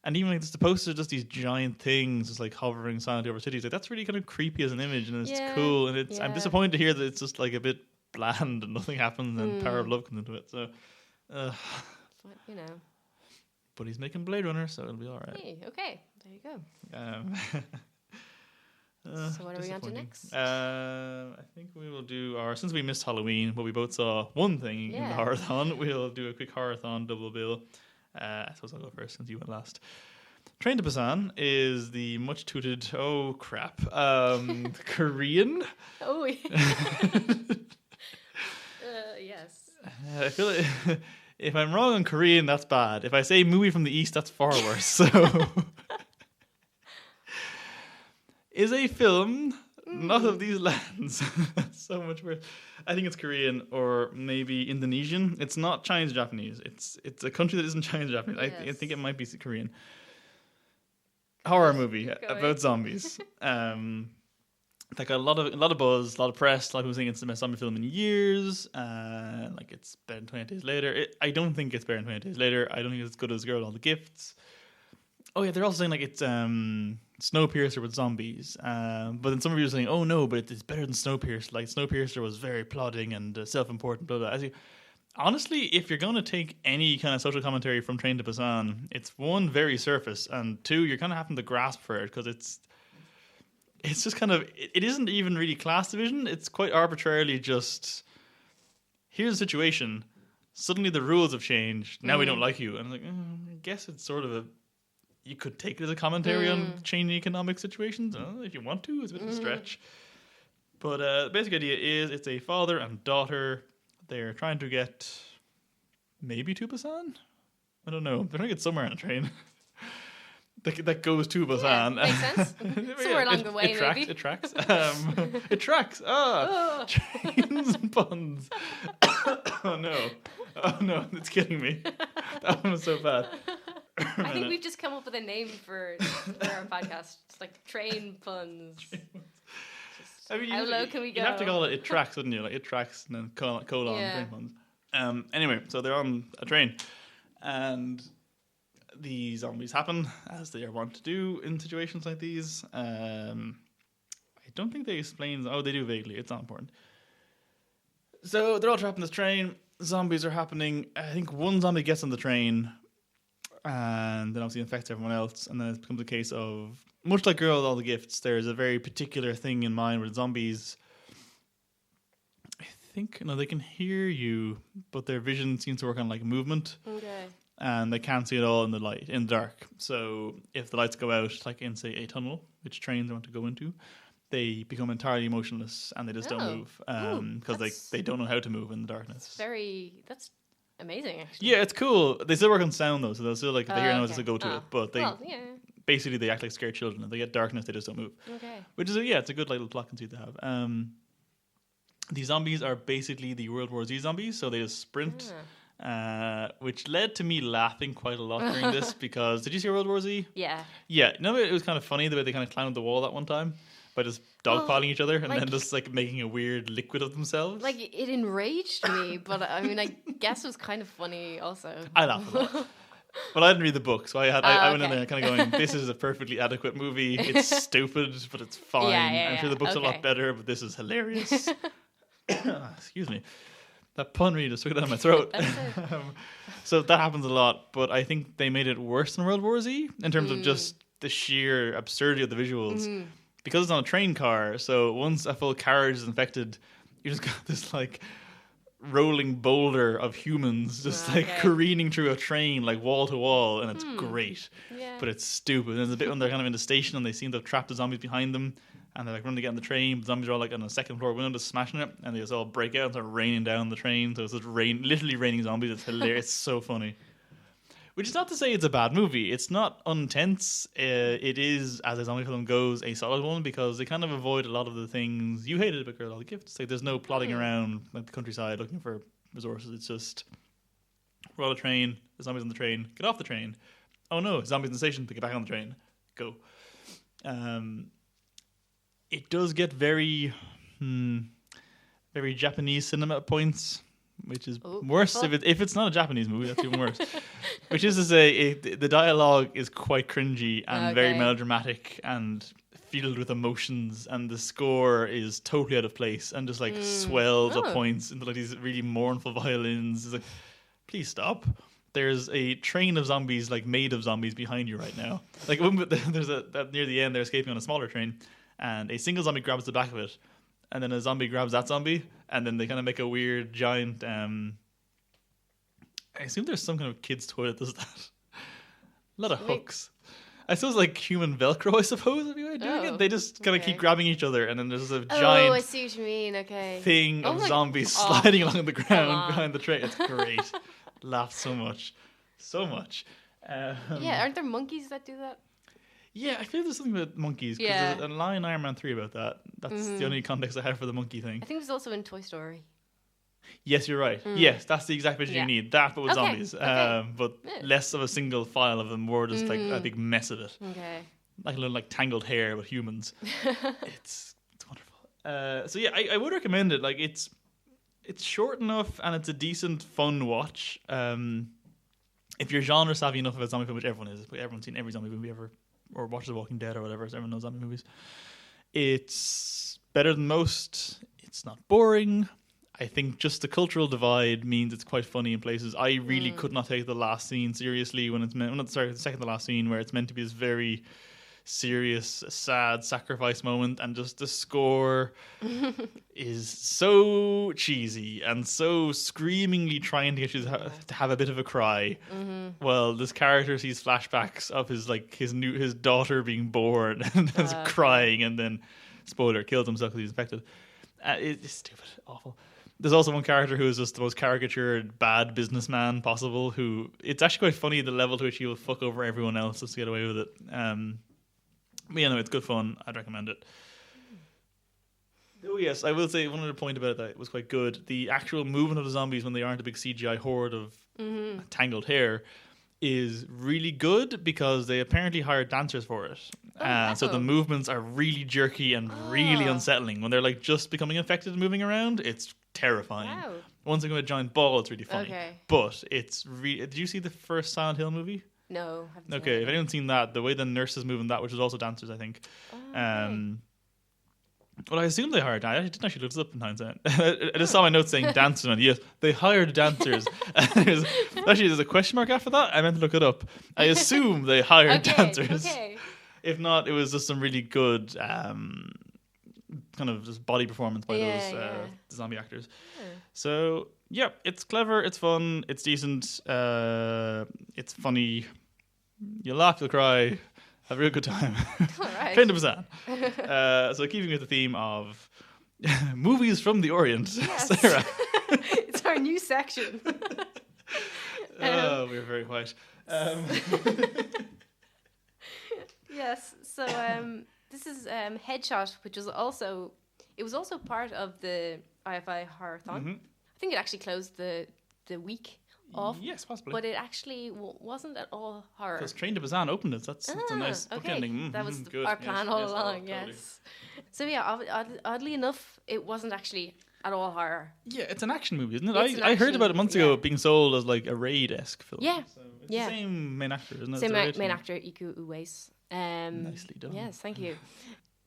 And even like the posters are just these giant things just like hovering silently over cities. Like, that's really kind of creepy as an image, and it's cool. And it's I'm disappointed to hear that it's just like a bit bland and nothing happens, and Power of Love comes into it. So, but, you know. But he's making Blade Runner, so it'll be all right. Hey, okay, there you go. So what are we on to next? I think we will do since we missed Halloween, but we both saw one thing in the horror-thon, we'll do a quick horror-thon double bill. I suppose I'll go first since you went last. Train to Busan is the much tooted, Korean. Oh, yeah. Yes. I feel like if I'm wrong on Korean, that's bad. If I say movie from the East, that's far worse. So, is a film not of these lands. So much worse. I think it's Korean or maybe Indonesian. It's not Chinese Japanese. It's a country that isn't Chinese Japanese. Yes. I think it might be Korean. Horror movie about zombies. Like a lot of buzz, a lot of press. A lot of people saying it's the best zombie film in years. Like, it's better than 28 Days Later. I don't think it's better than 28 Days Later. I don't think it's as good as Girl with All the Gifts. Oh yeah, they're also saying like it's Snowpiercer with zombies. But then some reviews are saying, oh no, but it's better than Snowpiercer. Like, Snowpiercer was very plodding and self-important. Blah blah. Honestly, if you're going to take any kind of social commentary from Train to Busan, it's one, very surface, and two, you're kind of having to grasp for it because it's just kind of, it isn't even really class division. It's quite arbitrarily just, here's the situation. Suddenly the rules have changed. Now we don't like you. And I'm like, I guess it's sort of you could take it as a commentary on changing economic situations. If you want to, it's a bit of a stretch. But the basic idea is it's a father and daughter. They're trying to get maybe to Busan? I don't know. They're trying to get somewhere on a train. That goes to Busan. Yeah, makes sense. Somewhere along the way, maybe. It tracks. It tracks. Trains and puns. Oh no, it's killing me. That one was so bad. I think we've just come up with a name for our podcast. It's like train puns. How low can we go? You have to call it tracks, wouldn't you? Like, it tracks and then colon train puns. Anyway, so they're on a train, and the zombies happen, as they are wont to do in situations like these. I don't think they explain. Oh, they do vaguely. It's not important. So they're all trapped in this train. Zombies are happening. I think one zombie gets on the train, and then obviously infects everyone else. And then it becomes a case of, much like Girl with All the Gifts, there's a very particular thing in mind where zombies, I think, they can hear you, but their vision seems to work on like movement. Okay. And they can't see it all in the light, in the dark. So if the lights go out, like in, say, a tunnel, which trains want to go into, they become entirely motionless and they just don't move because they don't know how to move in the darkness. That's amazing, actually. Yeah, it's cool. They still work on sound though, so they'll still, like, if they hear noise, they'll go to it. But basically they act like scared children. If they get darkness, they just don't move. Okay. Which is it's a good little plot conceit to have. These zombies are basically the World War Z zombies, so they just sprint. Which led to me laughing quite a lot during this because did you see World War Z? Yeah. Yeah. No, it was kind of funny the way they kind of climbed the wall that one time by just dogpiling each other and then just like making a weird liquid of themselves. Like, it enraged me, but I mean, I guess it was kind of funny also. I laughed a lot. But I didn't read the book, so I went in there kind of going, this is a perfectly adequate movie. It's stupid, but it's fine. I'm sure the book's a lot better, but this is hilarious. Excuse me. That pun really just took it out of my throat. So that happens a lot, but I think they made it worse than World War Z in terms of just the sheer absurdity of the visuals. Because it's on a train car, so once a full carriage is infected, you just got this like rolling boulder of humans just careening through a train like wall to wall, and it's great. Yeah. But it's stupid. There's a bit when they're kind of in the station and they seem to have trapped the zombies behind them. And they're like running to get on the train. The zombies are all like on the second floor window just smashing it. And they just all break out and start raining down the train. So it's just literally raining zombies. It's hilarious. It's so funny. Which is not to say it's a bad movie. It's not intense. It is, as a zombie film goes, a solid one because they kind of avoid a lot of the things you hated about Girl with All the Gifts. Like, there's no plodding around like the countryside looking for resources. It's just we're on a train, the zombies on the train, get off the train. Oh no, zombies in the station, get back on the train, go. It does get very Japanese cinema at points, which is worse if it's not a Japanese movie. That's even worse. Which is to say, the dialogue is quite cringy and very melodramatic and filled with emotions, and the score is totally out of place and just like swells at points into like these really mournful violins. It's like, please stop. There's a train of zombies, like made of zombies, behind you right now. Like there's near the end, they're escaping on a smaller train, and a single zombie grabs the back of it, and then a zombie grabs that zombie, and then they kind of make a weird giant. I assume there's some kind of kid's toy that does that. A lot of hooks. I suppose like human Velcro, I suppose, if you were doing it. They just kind of keep grabbing each other, and then there's a giant I see what you mean, thing of zombies sliding along the ground behind the train. It's great. Laughed so much. Yeah, aren't there monkeys that do that? Yeah, I feel there's something about monkeys. Because there's a line in Iron Man 3 about that. That's the only context I have for the monkey thing. I think it was also in Toy Story. Yes, you're right. Yes, that's the exact picture you need. That, but with zombies. But less of a single file of them, more just like a big mess of it. Okay. Like a little like tangled hair with humans. It's wonderful. So yeah, I would recommend it. Like it's short enough and it's a decent, fun watch. If you're genre savvy enough of a zombie film, which everyone is, everyone's seen every zombie movie ever, or watched The Walking Dead or whatever, so everyone knows zombie movies. It's better than most. It's not boring. I think just the cultural divide means it's quite funny in places. I really could not take the last scene seriously when it's meant. The second to last scene where it's meant to be this very serious, sad sacrifice moment, and just the score is so cheesy and so screamingly trying to get you to have a bit of a cry. Well, this character sees flashbacks of his daughter being born and is crying, and then spoiler, kills himself because he's infected. It's stupid, awful. There's also one character who is just the most caricatured bad businessman possible, who it's actually quite funny the level to which he will fuck over everyone else just to get away with it. But yeah, no, it's good fun. I'd recommend it. Oh yes, I will say one other point about it that was quite good. The actual movement of the zombies when they aren't a big CGI horde of tangled hair is really good because they apparently hired dancers for it. So the movements are really jerky and really unsettling. When they're like just becoming infected and moving around, it's terrifying. Wow. Once they go a giant ball, it's really funny. Okay. But it's did you see the first Silent Hill movie? No. Okay, if anyone's seen that, the way the nurses move in that, which was also dancers, I think. Well, I assume they hired. I didn't actually look this up in hindsight. I just saw my notes saying dancers, and yes, they hired dancers. There's a question mark after that. I meant to look it up. I assume they hired dancers. Okay. If not, it was just some really good kind of just body performance by those zombie actors. Yeah. So yeah, it's clever, it's fun, it's decent, it's funny. You'll laugh, you'll cry. Have a real good time. All right. Train to Busan. So keeping with the theme of movies from the Orient, Sarah. It's our new section. We're very white. Yes. So this is Headshot, which was also part of the IFI Horror-thon. Mm-hmm. I think it actually closed the week off. Yes, possibly. But it actually wasn't at all horror. Because Train to Busan opened it. That's a nice bookending. That was our plan all along, yes. Totally. So yeah, oddly enough, it wasn't actually at all horror. Yeah, it's an action movie, isn't it? I heard about it months ago being sold as like a Raid-esque film. Yeah. So it's the same main actor, isn't it? Same main actor, Iko Uwais. Nicely done. Yes, thank you.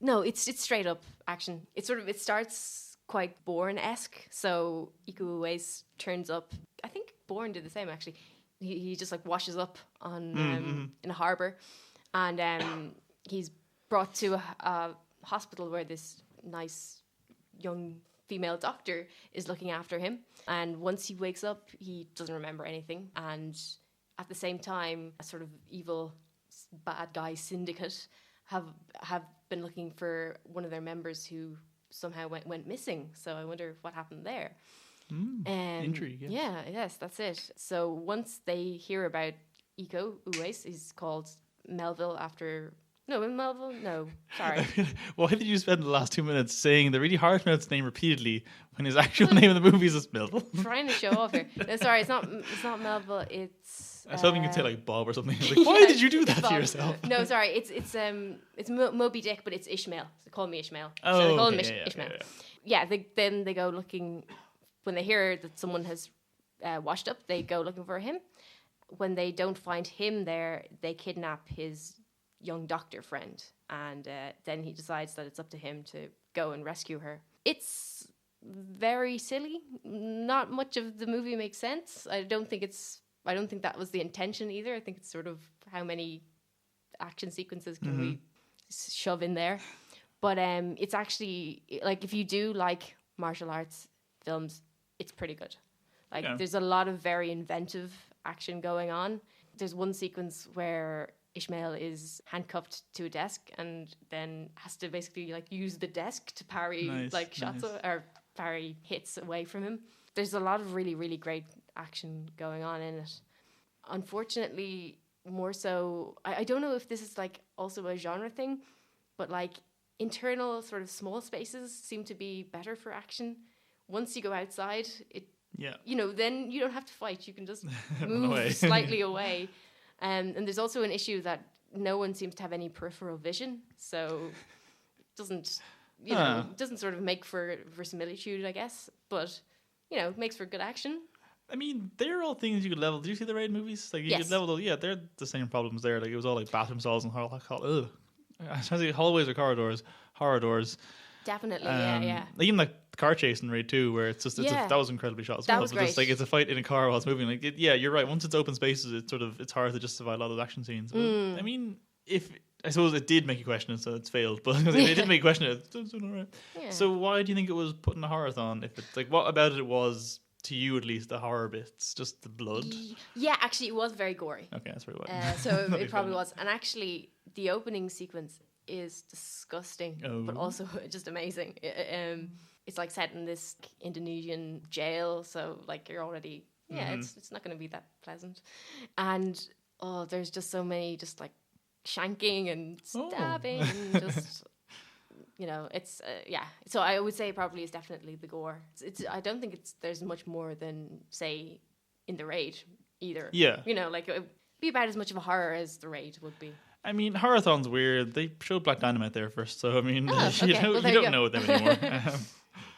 No, it's straight up action. It starts quite Bourne-esque. So Iko Uwais turns up. I think Bourne did the same actually. He just like washes up on in a harbour, and he's brought to a hospital where this nice young female doctor is looking after him. And once he wakes up, he doesn't remember anything. And at the same time, a sort of evil bad guy syndicate have been looking for one of their members who somehow went missing. So I wonder what happened there. Intrigue. Yes. Yes, that's it. So once they hear about Iko Uwais, he's called Melville after No, in Melville? No. Sorry. Why did you spend the last 2 minutes saying the really hard pronounce name repeatedly when his actual name in the movie is Melville? Trying to show off here. No, sorry, it's not Melville, it's... I was hoping you could say like Bob or something. Like, why did you do that Bob. to yourself? No, sorry, it's Moby Dick, but it's Ishmael. They call me Ishmael. Oh, so they call okay, him Ishmael. yeah. Then they go looking... When they hear that someone has washed up, they go looking for him. When they don't find him there, they kidnap his young doctor friend. And then he decides that it's up to him to go and rescue her. It's very silly. Not much of the movie makes sense. I don't think that was the intention either. I think it's sort of how many action sequences can we shove in there. But it's actually, like, if you do like martial arts films, it's pretty good. Like, there's a lot of very inventive action going on. There's one sequence where Ishmael is handcuffed to a desk and then has to basically like use the desk to parry shots or parry hits away from him. There's a lot of really, really great action going on in it. Unfortunately, more so, I don't know if this is like also a genre thing, but like internal sort of small spaces seem to be better for action. Once you go outside, then you don't have to fight. You can just move slightly away. And there's also an issue that no one seems to have any peripheral vision, so doesn't sort of make for similitude, I guess. But makes for good action. I mean, they're all things you could level. Did you see the Raid movies? Like you could level those. Yeah, they're the same problems there. Like it was all like bathroom stalls and hallways or corridors, horror doors. Definitely, yeah. Like even like the car chase in Raid 2, where it's just that was incredibly shot as well. That was great. Just like it's a fight in a car while it's moving. Like you're right. Once it's open spaces, it's hard to justify a lot of action scenes. But, I mean, I suppose it did make you question it, so it's failed. But it didn't make you question it. It's all right. Yeah. So why do you think it was putting a horror-thon? If it's like, what about it was, to you at least, the horror bits? Just the blood? Yeah, actually, it was very gory. Okay, that's very well. So it probably was. And actually, the opening sequence is disgusting, but also just amazing. It's like set in this Indonesian jail, so like you're already it's not going to be that pleasant. And there's just so many just like shanking and stabbing and just it's so I would say probably is definitely the gore. I don't think there's much more than say in the Raid either. Like it would be about as much of a horror as the Raid would be. I mean, Horror-thon's weird. They showed Black Dynamite there first, so I mean, you don't know them anymore.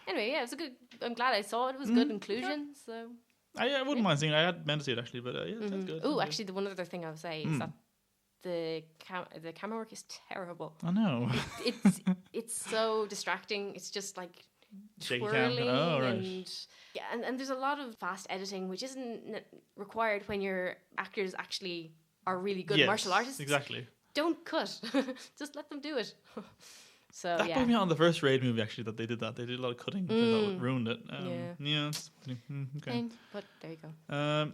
Anyway, it was a good. I'm glad I saw it. It was good inclusion. So I wouldn't mind seeing it. I had meant to see it actually, but that's good. Oh, actually, the one other thing I would say is that the camera work is terrible. I know. It's so distracting. It's just like shaky twirling right. and there's a lot of fast editing, which isn't required when your actors actually are really good martial artists. Exactly. Don't cut. Just let them do it. So that put me on the first Raid movie actually that they did that. They did a lot of cutting, which I thought ruined it. Okay. But there you go. I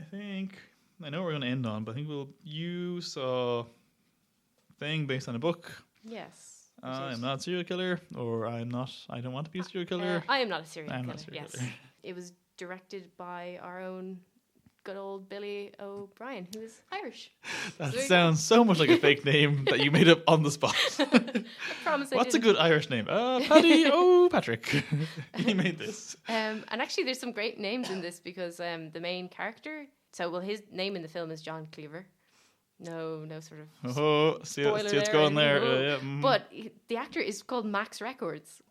think I know what we're going to end on, but I think you saw Thing based on a book. Yes. I am not a serial killer, or I don't want to be a serial killer. I am not a serial killer. Not a serial yes. killer. It was directed by our own good old Billy O'Brien, who is Irish. That sounds so much like a fake name that you made up on the spot. I promise. What's a good Irish name? Paddy O'Patrick. He made this. And actually, there's some great names in this because the main character. His name in the film is John Cleaver. No sort of. See what's going there. But the actor is called Max Records.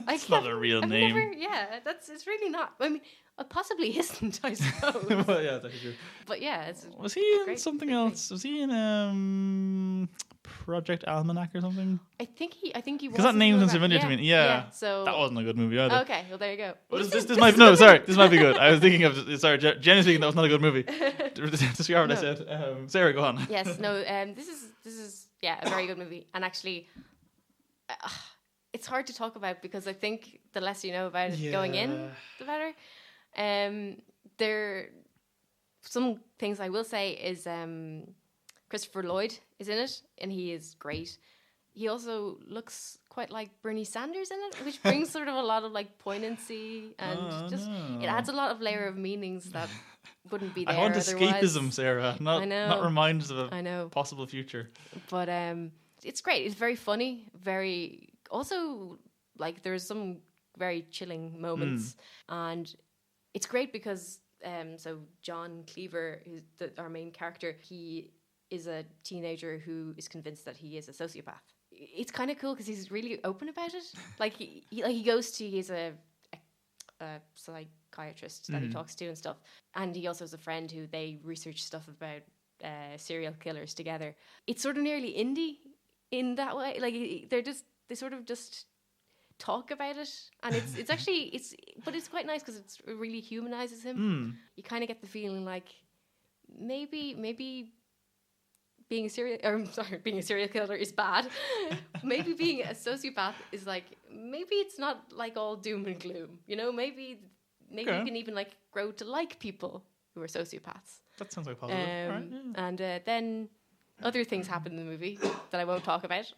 It's not a real name. It's really not. I mean, it possibly isn't, I suppose. Well, yeah, that's true. But yeah, was he in something else? Was he in Project Almanac or something? I think he was. Because that name sounds familiar to me. Yeah. So that wasn't a good movie either. Okay, well there you go. Well, this might be good. I was thinking of generally speaking, that was not a good movie. Disregard what I said. Sarah, go on. Yes, no. This is a very good movie, and actually. It's hard to talk about because I think the less you know about it going in, the better. There, some things I will say is Christopher Lloyd is in it, and he is great. He also looks quite like Bernie Sanders in it, which brings sort of a lot of like poignancy and it adds a lot of layer of meanings that wouldn't be there. I want otherwise. escapism, Sarah, not reminders of a possible future. But it's great. It's very funny. Very also like there's some very chilling moments, and it's great because so John Cleaver, who's our main character, he is a teenager who is convinced that he is a sociopath. It's kind of cool because he's really open about it. Like he goes to, he's a psychiatrist that he talks to and stuff, and he also has a friend who they research stuff about serial killers together. It's sort of nearly indie in that way. Like they sort of just talk about it, and it's actually but it's quite nice because it really humanizes him. You kind of get the feeling like maybe being a serial killer is bad. Maybe being a sociopath is like, maybe it's not like all doom and gloom. You know, maybe you can even like grow to like people who are sociopaths. That sounds like positive. Right, yeah. And then other things happen in the movie that I won't talk about.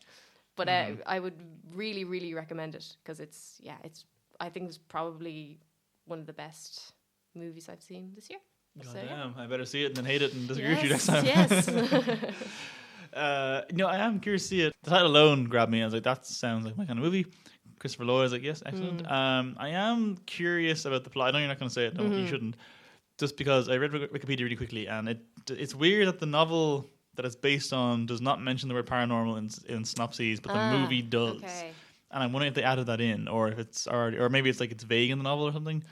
But I would really, really recommend it because I think it's probably one of the best movies I've seen this year. God damn, I better see it and then hate it and disagree with you next time. Yes. I am curious to see it. The title alone grabbed me. I was like, that sounds like my kind of movie. Christopher Lloyd, I was like, yes, excellent. I am curious about the plot. I know you're not going to say it. No, you shouldn't. Just because I read Wikipedia really quickly, and it's weird that the novel that it's based on does not mention the word paranormal in synopses, but the movie does. Okay. And I'm wondering if they added that in, or if it's already, or maybe it's like it's vague in the novel or something.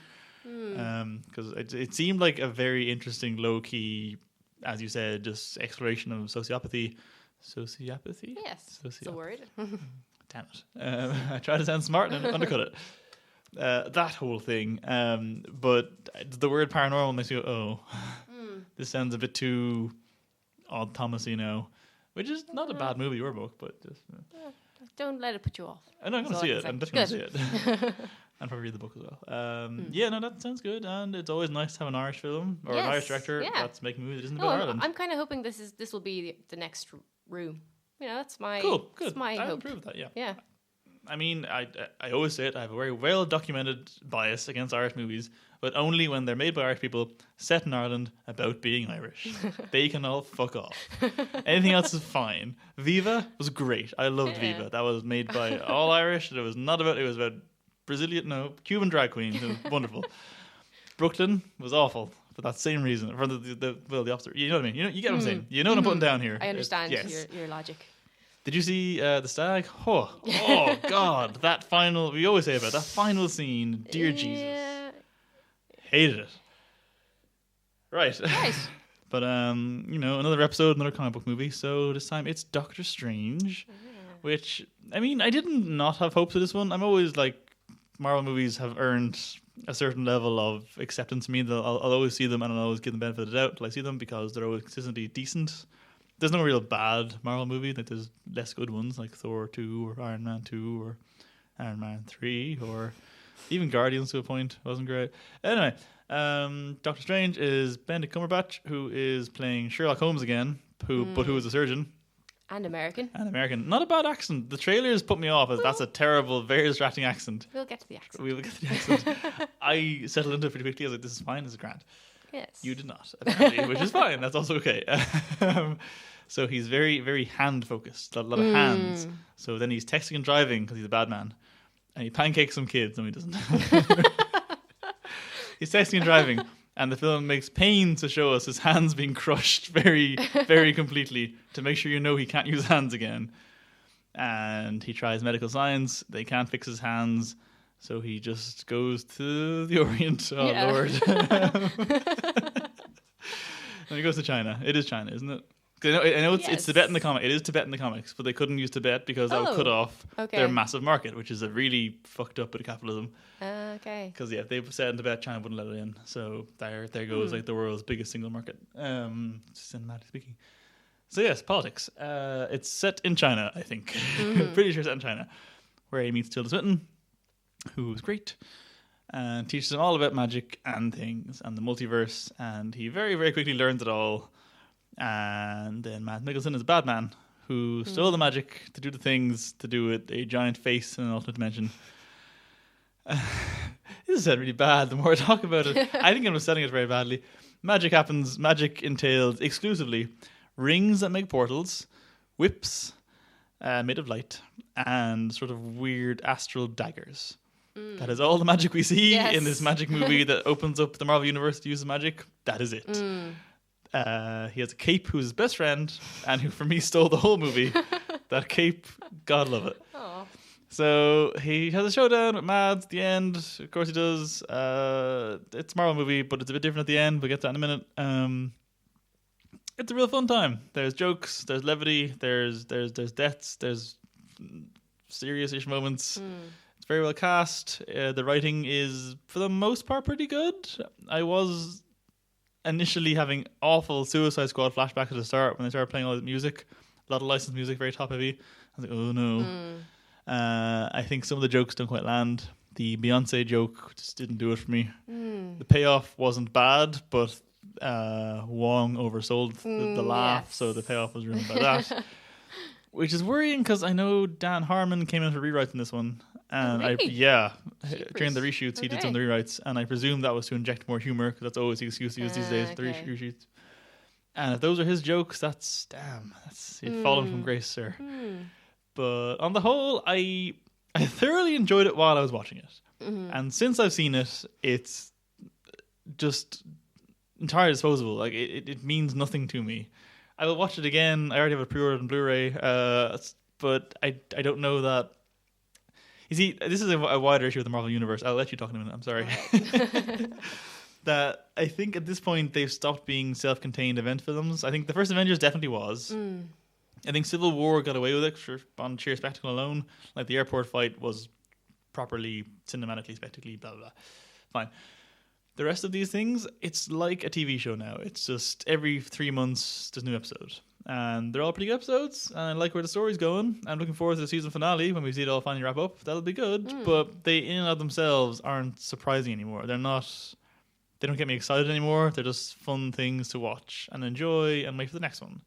Because it seemed like a very interesting, low key, as you said, just exploration of sociopathy. Sociopathy? Yes, it's a word. Damn it! I tried to sound smart and undercut it. That whole thing, but the word paranormal makes you go, this sounds a bit too odd Thomas, which is not a bad movie or book, but just don't let it put you off. I know I'm going to see it. I'm definitely going to see it. And probably read the book as well. That sounds good. And it's always nice to have an Irish film or an Irish director that's making movies that isn't about Ireland. I'm kind of hoping this will be the next Room. That's my cool. Good. That's my I hope. approve of that. Yeah. Yeah. I mean, I always say it. I have a very well documented bias against Irish movies, but only when they're made by Irish people, set in Ireland, about being Irish. They can all fuck off. Anything else is fine. Viva was great. I loved Viva. That was made by all Irish. It was about Cuban drag queens. It was wonderful. Brooklyn was awful for that same reason. For the opposite. You know what I mean? You get what I'm saying? You know what I'm putting down here? I understand your logic. Did you see The Stag? Oh God, that final. We always say about that final scene. Dear Jesus, hated it. Right. But another episode, another comic book movie. So this time it's Doctor Strange, which I mean, I didn't not have hopes of this one. I'm always like, Marvel movies have earned a certain level of acceptance to me. That I'll always see them and I'll always give them the benefit of the doubt till I see them because they're always consistently decent. There's no real bad Marvel movie. Like there's less good ones like Thor 2 or Iron Man 2 or Iron Man 3 or even Guardians to a point wasn't great. Anyway, Doctor Strange is Benedict Cumberbatch, who is playing Sherlock Holmes again, but who is a surgeon. And American. Not a bad accent. The trailers put me off as that's a terrible, very distracting accent. We'll get to the accent. We will get to the accent. I settled into it pretty quickly. I was like, this is fine, this is grand. Yes. You did not, apparently, which is fine. That's also okay. So he's very, very hand-focused. A lot of hands. So then he's texting and driving because he's a bad man. And he pancakes some kids. No, he doesn't. He's texting and driving. And the film makes pains to show us his hands being crushed very, very completely to make sure he can't use hands again. And he tries medical science. They can't fix his hands. So he just goes to the Orient. Oh, Lord. And he goes to China. It is China, isn't it? I know it's Tibet in the comic. It is Tibet in the comics, but they couldn't use Tibet because that would cut off their massive market, which is a really fucked up bit of capitalism. Okay. Because if they said in Tibet, China wouldn't let it in. So there goes like the world's biggest single market, cinematically speaking. So yes, politics. It's set in China, I think. Pretty sure set in China, where he meets Tilda Swinton, who's great, and teaches him all about magic and things and the multiverse. And he very, very quickly learns it all. And then Matt Mickelson is a bad man who stole the magic to do the things to do with a giant face in an alternate dimension. This is really bad. The more I talk about it, I think I'm selling it very badly. Magic happens. Magic entails exclusively rings that make portals, whips made of light, and sort of weird astral daggers. That is all the magic we see in this magic movie that opens up the Marvel Universe to use magic. That is it. He has a cape who's his best friend and who, for me, stole the whole movie. That cape, God love it. Aww. So he has a showdown with Mads at the end. Of course he does. It's a Marvel movie, but it's a bit different at the end. We'll get to that in a minute. It's a real fun time. There's jokes, there's levity, there's deaths, there's serious-ish moments. It's very well cast. The writing is, for the most part, pretty good. I was initially having awful Suicide Squad flashbacks at the start when they started playing all the music. A lot of licensed music, very top heavy. I was like, oh no. I think some of the jokes don't quite land. The Beyonce joke just didn't do it for me. The payoff wasn't bad, but Wong oversold the laugh, so the payoff was ruined by that. Which is worrying because I know Dan Harmon came in for rewrites in this one. And during the reshoots, he did some of the rewrites, and I presume that was to inject more humor because that's always the excuse to use these days for the reshoots. And if those are his jokes, that's you've fallen from grace, sir. But on the whole, I thoroughly enjoyed it while I was watching it, and since I've seen it, it's just entirely disposable. Like it means nothing to me. I will watch it again. I already have it pre-ordered on Blu-ray, but I don't know that. You see, this is a wider issue of the Marvel Universe. I'll let you talk in a minute. I'm sorry. That I think at this point they've stopped being self-contained event films. I think the first Avengers definitely was. I think Civil War got away with it on sheer spectacle alone. Like the airport fight was properly cinematically, spectacularly, blah, blah, blah. Fine. The rest of these things, it's like a TV show now. It's just every 3 months there's a new episode. And they're all pretty good episodes. And I like where the story's going. I'm looking forward to the season finale when we see it all finally wrap up. That'll be good. But they, in and of themselves, aren't surprising anymore. They don't get me excited anymore. They're just fun things to watch and enjoy and wait for the next one.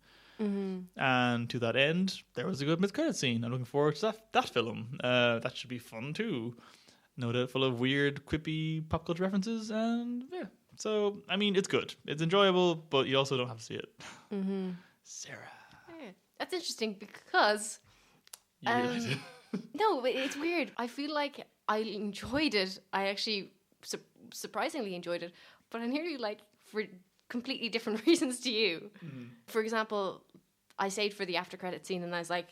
And to that end, there was a good mid-credit scene. I'm looking forward to that film. That should be fun too. No doubt full of weird, quippy pop culture references. And yeah. So, I mean, it's good. It's enjoyable, but you also don't have to see it. Sarah. Yeah. That's interesting because... You realize it? No, it's weird. I feel like I enjoyed it. I actually surprisingly enjoyed it, but I nearly for completely different reasons to you. For example, I stayed for the after credit scene and I was like,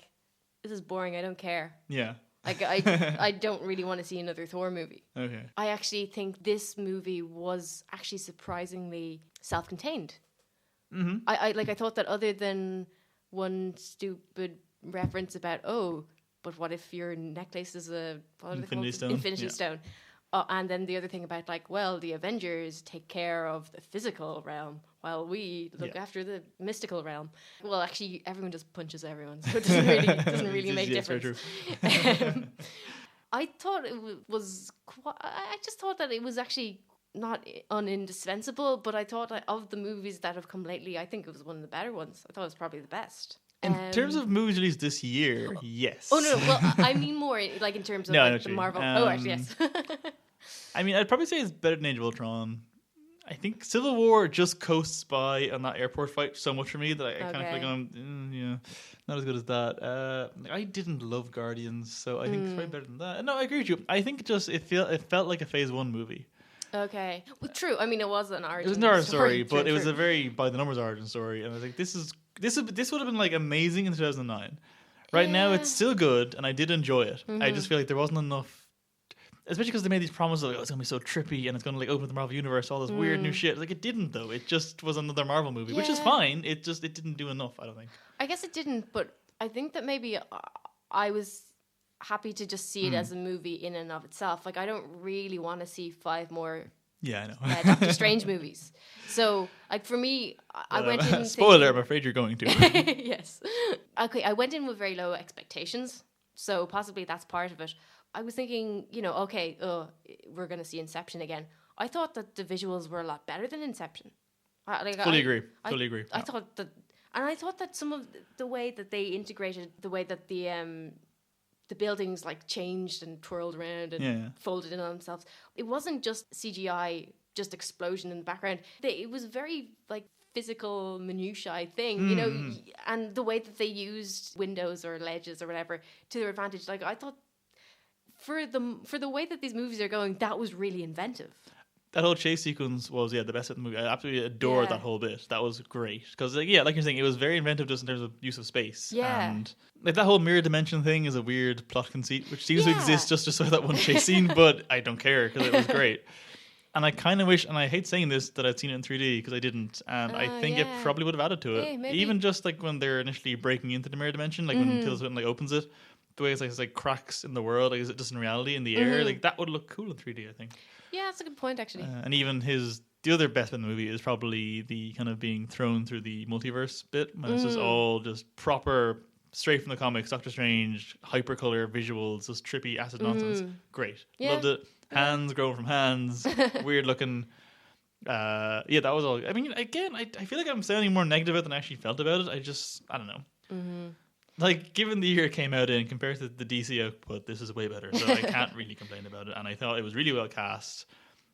this is boring, I don't care. Yeah. Like I don't really want to see another Thor movie. Okay. I actually think this movie was actually surprisingly self-contained. I thought that other than one stupid reference about, but what if your necklace is a Infinity Stone? And then the other thing about the Avengers take care of the physical realm while we look after the mystical realm. Well, actually, everyone just punches everyone, so it doesn't really make a difference. I thought it was I just thought that it was actually not indispensable, but I thought of the movies that have come lately, I think it was one of the better ones. I thought it was probably the best. In terms of movies released this year, yes. Oh, no. Well, I mean more in terms of the Marvel. Actually, yes. I mean, I'd probably say it's better than Age of Ultron. I think Civil War just coasts by on that airport fight so much for me that I kind of feel like not as good as that. I didn't love Guardians, so I think it's probably better than that. No, I agree with you. I think it felt like a Phase 1 movie. Okay. Well, true. I mean, it was an origin. It was an origin story, but it was a very by the numbers origin story, and I was like, this would have been amazing in 2009. Right now, it's still good, and I did enjoy it. I just feel like there wasn't enough, especially because they made these promises of it's gonna be so trippy and it's gonna open up the Marvel Universe, all this weird new shit. It didn't though. It just was another Marvel movie, which is fine. It didn't do enough. I don't think. I guess it didn't, but I think that maybe I was happy to just see it as a movie in and of itself. I don't really want to see 5 more. Yeah, I know. Doctor Strange movies. So, for me, I went in. Spoiler, I'm afraid you're going to. Yes. Okay, I went in with very low expectations. So, possibly that's part of it. I was thinking, we're going to see Inception again. I thought that the visuals were a lot better than Inception. Fully agree. I thought that some of the way that they integrated, the way that the the buildings like changed and twirled around and folded in on themselves. It wasn't just CGI, just explosion in the background. It was very like physical minutiae thing, you know, and the way that they used windows or ledges or whatever to their advantage. Like I thought for the way that these movies are going, that was really inventive. That whole chase sequence was the best of the movie. I absolutely adored that whole bit. That was great because like you're saying, it was very inventive just in terms of use of space. Yeah, and like that whole mirror dimension thing is a weird plot conceit which seems to exist just so that one chase scene, but I don't care because it was great. And I kind of wish, and I hate saying this, that I'd seen it in 3D because I didn't, and I think it probably would have added to it. Even just like when they're initially breaking into the mirror dimension, like when Tilda Swinton like opens it, the way it's like cracks in the world, like is it just in reality in the air? Like that would look cool in 3D, I think. Yeah, that's a good point, actually. And even the other best bit in the movie is probably the kind of being thrown through the multiverse bit, when it's just all just proper, straight from the comics, Doctor Strange, hypercolor visuals, just trippy acid nonsense. Great. Loved it. Hands growing from hands, weird looking. That was all. I mean, again, I feel like I'm sounding more negative than I actually felt about it. I don't know. Like, given the year it came out in compared to the DC output, this is way better. So I can't really complain about it. And I thought it was really well cast.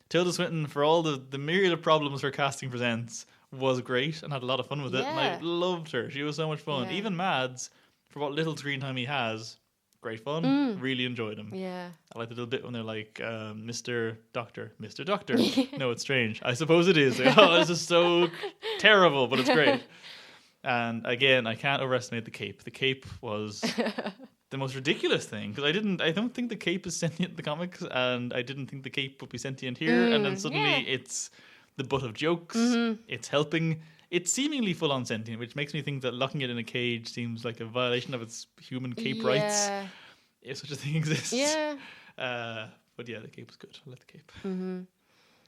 Tilda Swinton, for all the myriad of problems her casting presents, was great and had a lot of fun with it. And I loved her. She was so much fun. Yeah. Even Mads, for what little screen time he has, great fun. Really enjoyed him. Yeah. I like the little bit when they're like, Mr. Doctor. No, it's strange. I suppose it is. Like, oh, this is so terrible, but it's great. And again, I can't overestimate the cape. The cape was the most ridiculous thing because I don't think the cape is sentient in the comics, and I didn't think the cape would be sentient here. And then suddenly it's the butt of jokes. It's helping. It's seemingly full on sentient, which makes me think that locking it in a cage seems like a violation of its human cape rights, if such a thing exists. Yeah. But yeah, the cape was good. I like the cape.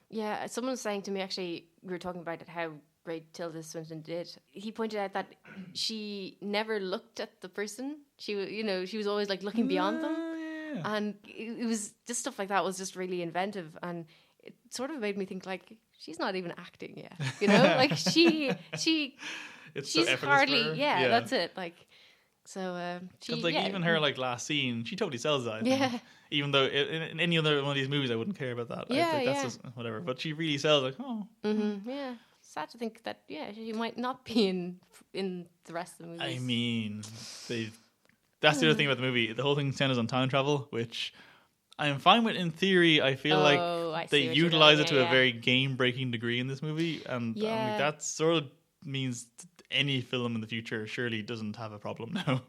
Yeah, someone was saying to me, actually, we were talking about it, how great Tilda Swinton did. He pointed out that she never looked at the person. She was always like looking beyond them. Yeah. And it was just stuff like that was just really inventive. And it sort of made me think like, she's not even acting yet, you know? Like she's so hardly, that's it. Like, so even her like last scene, she totally sells that. I think. Even though in any other one of these movies, I wouldn't care about that. I think that's just whatever. But she really sells like, yeah. Sad to think that she might not be in the rest of the movies. I mean, that's the other thing about the movie. The whole thing centers on time travel, which I'm fine with in theory. I feel like they utilize it to a very game-breaking degree in this movie, and I mean, that sort of means any film in the future surely doesn't have a problem now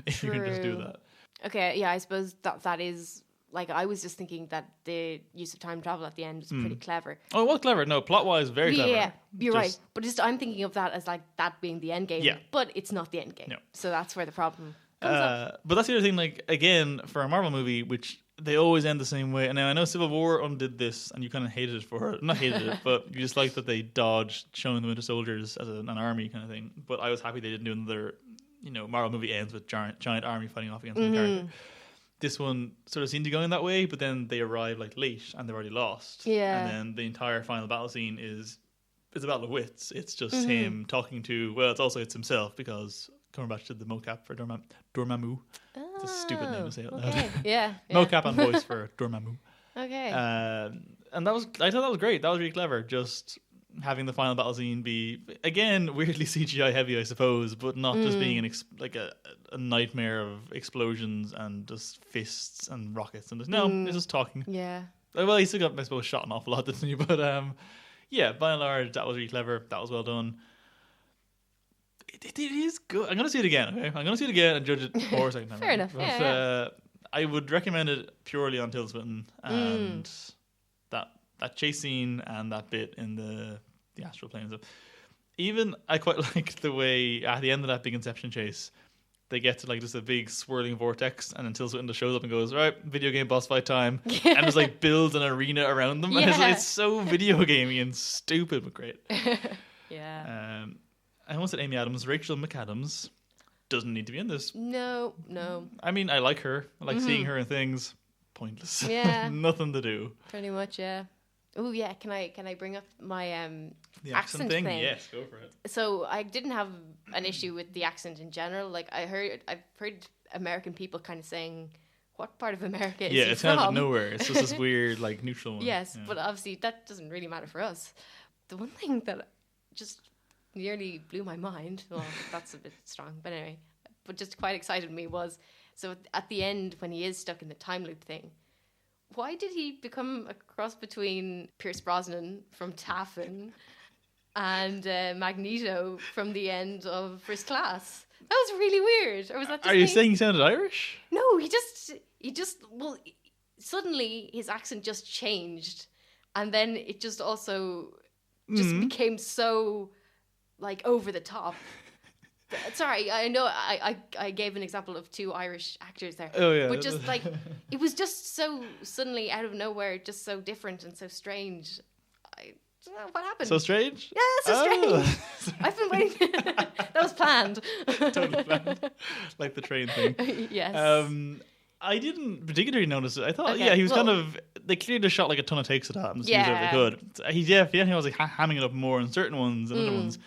if you can just do that. Okay, I suppose that is. Like, I was just thinking that the use of time travel at the end was pretty clever. Oh, it was clever. No, plot-wise, very clever. Yeah, you're right. But I'm thinking of that as, like, that being the end game. Yeah. But it's not the end game. No. So that's where the problem comes up. But that's the other thing, like, again, for a Marvel movie, which they always end the same way. And now I know Civil War undid this, and you kind of hated it for it. Not hated it, but you just liked that they dodged showing the Winter Soldiers as an army kind of thing. But I was happy they didn't do another, Marvel movie ends with giant army fighting off against one character. This one sort of seemed to go in that way, but then they arrive like late and they're already lost. Yeah. And then the entire final battle scene is a battle of wits. It's just him talking to, it's himself, because coming back to the mocap for Dormammu. It's a stupid name to say out loud. Yeah. Mocap and voice for Dormammu. Okay. And I thought that was great. That was really clever. Just having the final battle scene be, again, weirdly CGI heavy, I suppose, but not just being a nightmare of explosions and just fists and rockets and it's just talking. Yeah. Well, he still got, I suppose, shot an awful lot, didn't he? But by and large, that was really clever. That was well done. It is good. I'm going to see it again, okay? I'm going to see it again and judge it for a second time. Fair enough. But, I would recommend it purely on Tilda Swinton and that chase scene and that bit in the astral plane and stuff. Even I quite like the way at the end of that big Inception chase, they get to like just a big swirling vortex, and then Tilda Swinton just shows up and goes, "Right, video game boss fight time," and just like builds an arena around them. And it's so video gamey and stupid, but great. Yeah. I almost said Amy Adams. Rachel McAdams doesn't need to be in this. No. I mean, I like her. I like seeing her in things. Pointless. Yeah. Nothing to do. Pretty much, yeah. Oh yeah, can I bring up my the accent thing? Yes, go for it. So I didn't have an issue with the accent in general. Like I've heard American people kind of saying what part of America is Yeah, he it's from? kind of out of nowhere. It's just this weird, like, neutral one. Yes, Yeah. but obviously that doesn't really matter for us. The one thing that just nearly blew my mind, well, that's a bit strong, but anyway, but just quite excited me was, so at the end when he is stuck in the time loop thing, why did he become a cross between Pierce Brosnan from Taffin and Magneto from the end of First Class? That was really weird. Or was that just Are you me? saying he sounded Irish? No, he just, well, suddenly his accent just changed. And then it just also just became so, like, over the top. Sorry, I know I gave an example of 2 Irish actors there. Oh, yeah. But just, like, it was just so suddenly out of nowhere, just so different and so strange. I don't know what happened. So strange? Yeah, so strange. I've been waiting. That was planned. Totally planned. Like the train thing. Yes. I didn't particularly notice it. I thought, Okay, yeah, he was well- kind of... They clearly just shot like a ton of takes of that and just Yeah. used it if they could. He definitely was like hamming it up more in certain ones than other ones.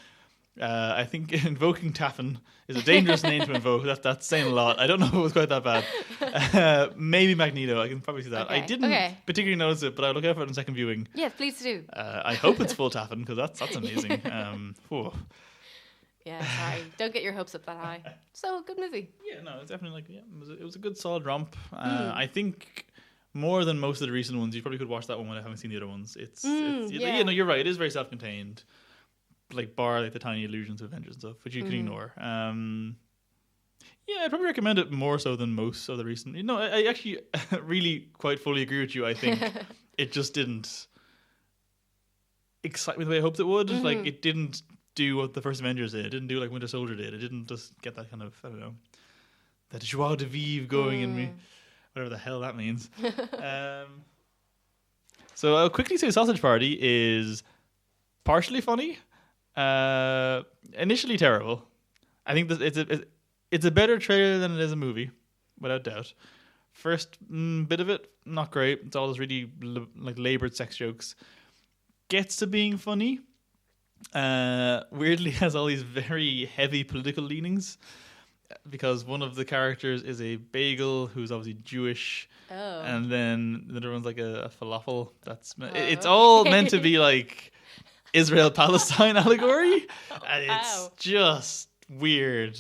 I think invoking Taffin is a dangerous name to invoke. That's saying a lot. I don't know if it was quite that bad. Maybe Magneto. I can probably see that. I Okay, didn't okay. particularly notice it, but I'll look out for it in second viewing. Yeah, please do. I hope it's full Taffin because that's amazing. Whew. Yeah, sorry. Don't get your hopes up that high. So, good movie. Yeah, no, it's definitely it was a good solid romp. I think more than most of the recent ones, you probably could watch that one when I haven't seen the other ones. It's yeah. you know, you're right. It is very self-contained, like bar like the tiny allusions to Avengers and stuff, which you can ignore. Yeah, I'd probably recommend it more so than most of the recent. You know, I actually really quite fully agree with you. I think it just didn't excite me the way I hoped it would. Like, it didn't do what the first Avengers did. It didn't do like Winter Soldier did. It didn't just get that kind of, I don't know, that joie de vivre going in me. Whatever the hell that means. So I'll quickly say Sausage Party is partially funny, initially terrible. I think it's a better trailer than it is a movie, without doubt. First bit of it, not great. It's all those really like laboured sex jokes. Gets to being funny. Weirdly has all these very heavy political leanings because one of the characters is a bagel who's obviously Jewish, and then the other one's like a falafel. It's all meant to be like Israel-Palestine allegory, and it's just weird.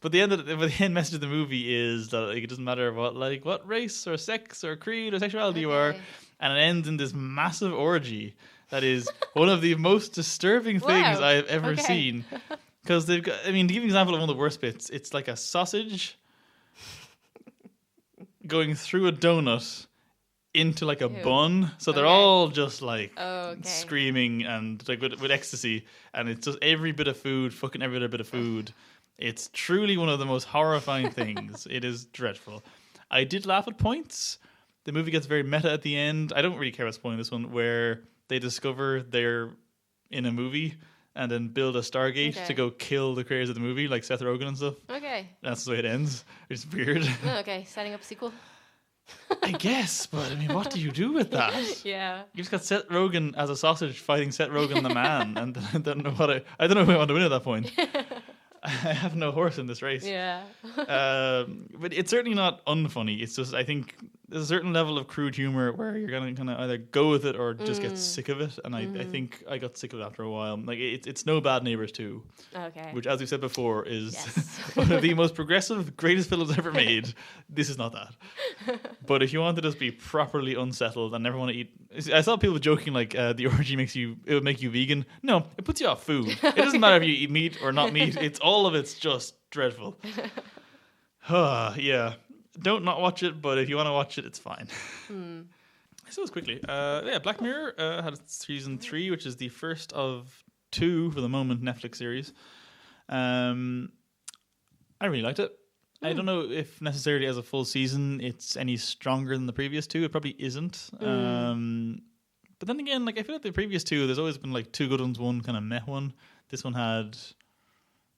But the end message of the movie is that like, it doesn't matter what race or sex or creed or sexuality you are, and it ends in this massive orgy that is one of the most disturbing things I've ever seen. Because they've got, I mean, to give you an example of one of the worst bits, it's like a sausage going through a donut into like a bun. So they're all just like screaming and like with ecstasy. And it's just every bit of food, fucking every other bit of food. It's truly one of the most horrifying things. It is dreadful. I did laugh at points. The movie gets very meta at the end. I don't really care about spoiling this one, where they discover they're in a movie and then build a Stargate to go kill the creators of the movie, like Seth Rogen and stuff. Okay. That's the way it ends. It's weird. Okay, setting up a sequel. I guess, but I mean, what do you do with that? Yeah. You just got Seth Rogen as a sausage fighting Seth Rogen the man, and I don't know I don't know who I want to win at that point. I have no horse in this race. Yeah. But it's certainly not unfunny. It's just, I think there's a certain level of crude humor where you're gonna kind of either go with it or just get sick of it. And I think I got sick of it after a while. Like it's no Bad Neighbors 2. Okay. Which, as we said before, is one of the most progressive, greatest films ever made. This is not that. But if you want to just be properly unsettled and never want to eat, I saw people joking like the orgy it would make you vegan. No, it puts you off food. It doesn't matter if you eat meat or not meat. It's all of it's just dreadful. Yeah, don't not watch it. But if you want to watch it, it's fine. I suppose quickly. Black Mirror had season 3, which is the first of 2 for the moment Netflix series. I really liked it. I don't know if necessarily as a full season it's any stronger than the previous 2. It probably isn't. But then again, like I feel like the previous 2, there's always been like 2 good ones, one kind of meh one. This one had,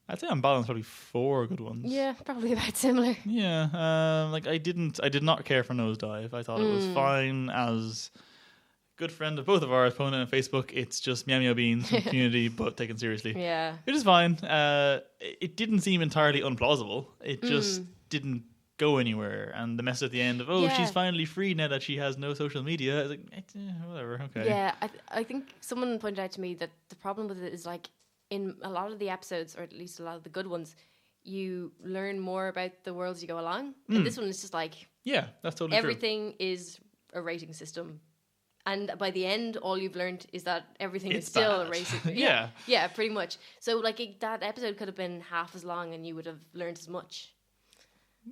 I'd say on balance, probably 4 good ones. Yeah, probably about similar. Yeah, like I did not care for Nosedive. I thought it was fine as good friend of both of ours, Pona on Facebook. It's just Meow Meow Beans from Community, but taken seriously. Yeah. It is fine. It didn't seem entirely unplausible. It just didn't go anywhere, and the message at the end of she's finally free now that she has no social media. I was like, whatever, okay. Yeah, I think someone pointed out to me that the problem with it is like in a lot of the episodes, or at least a lot of the good ones, you learn more about the worlds you go along. And this one is just like that's totally everything is a rating system. And by the end, all you've learned is that everything is still a rating system. Yeah, pretty much. So like that episode could have been half as long and you would have learned as much.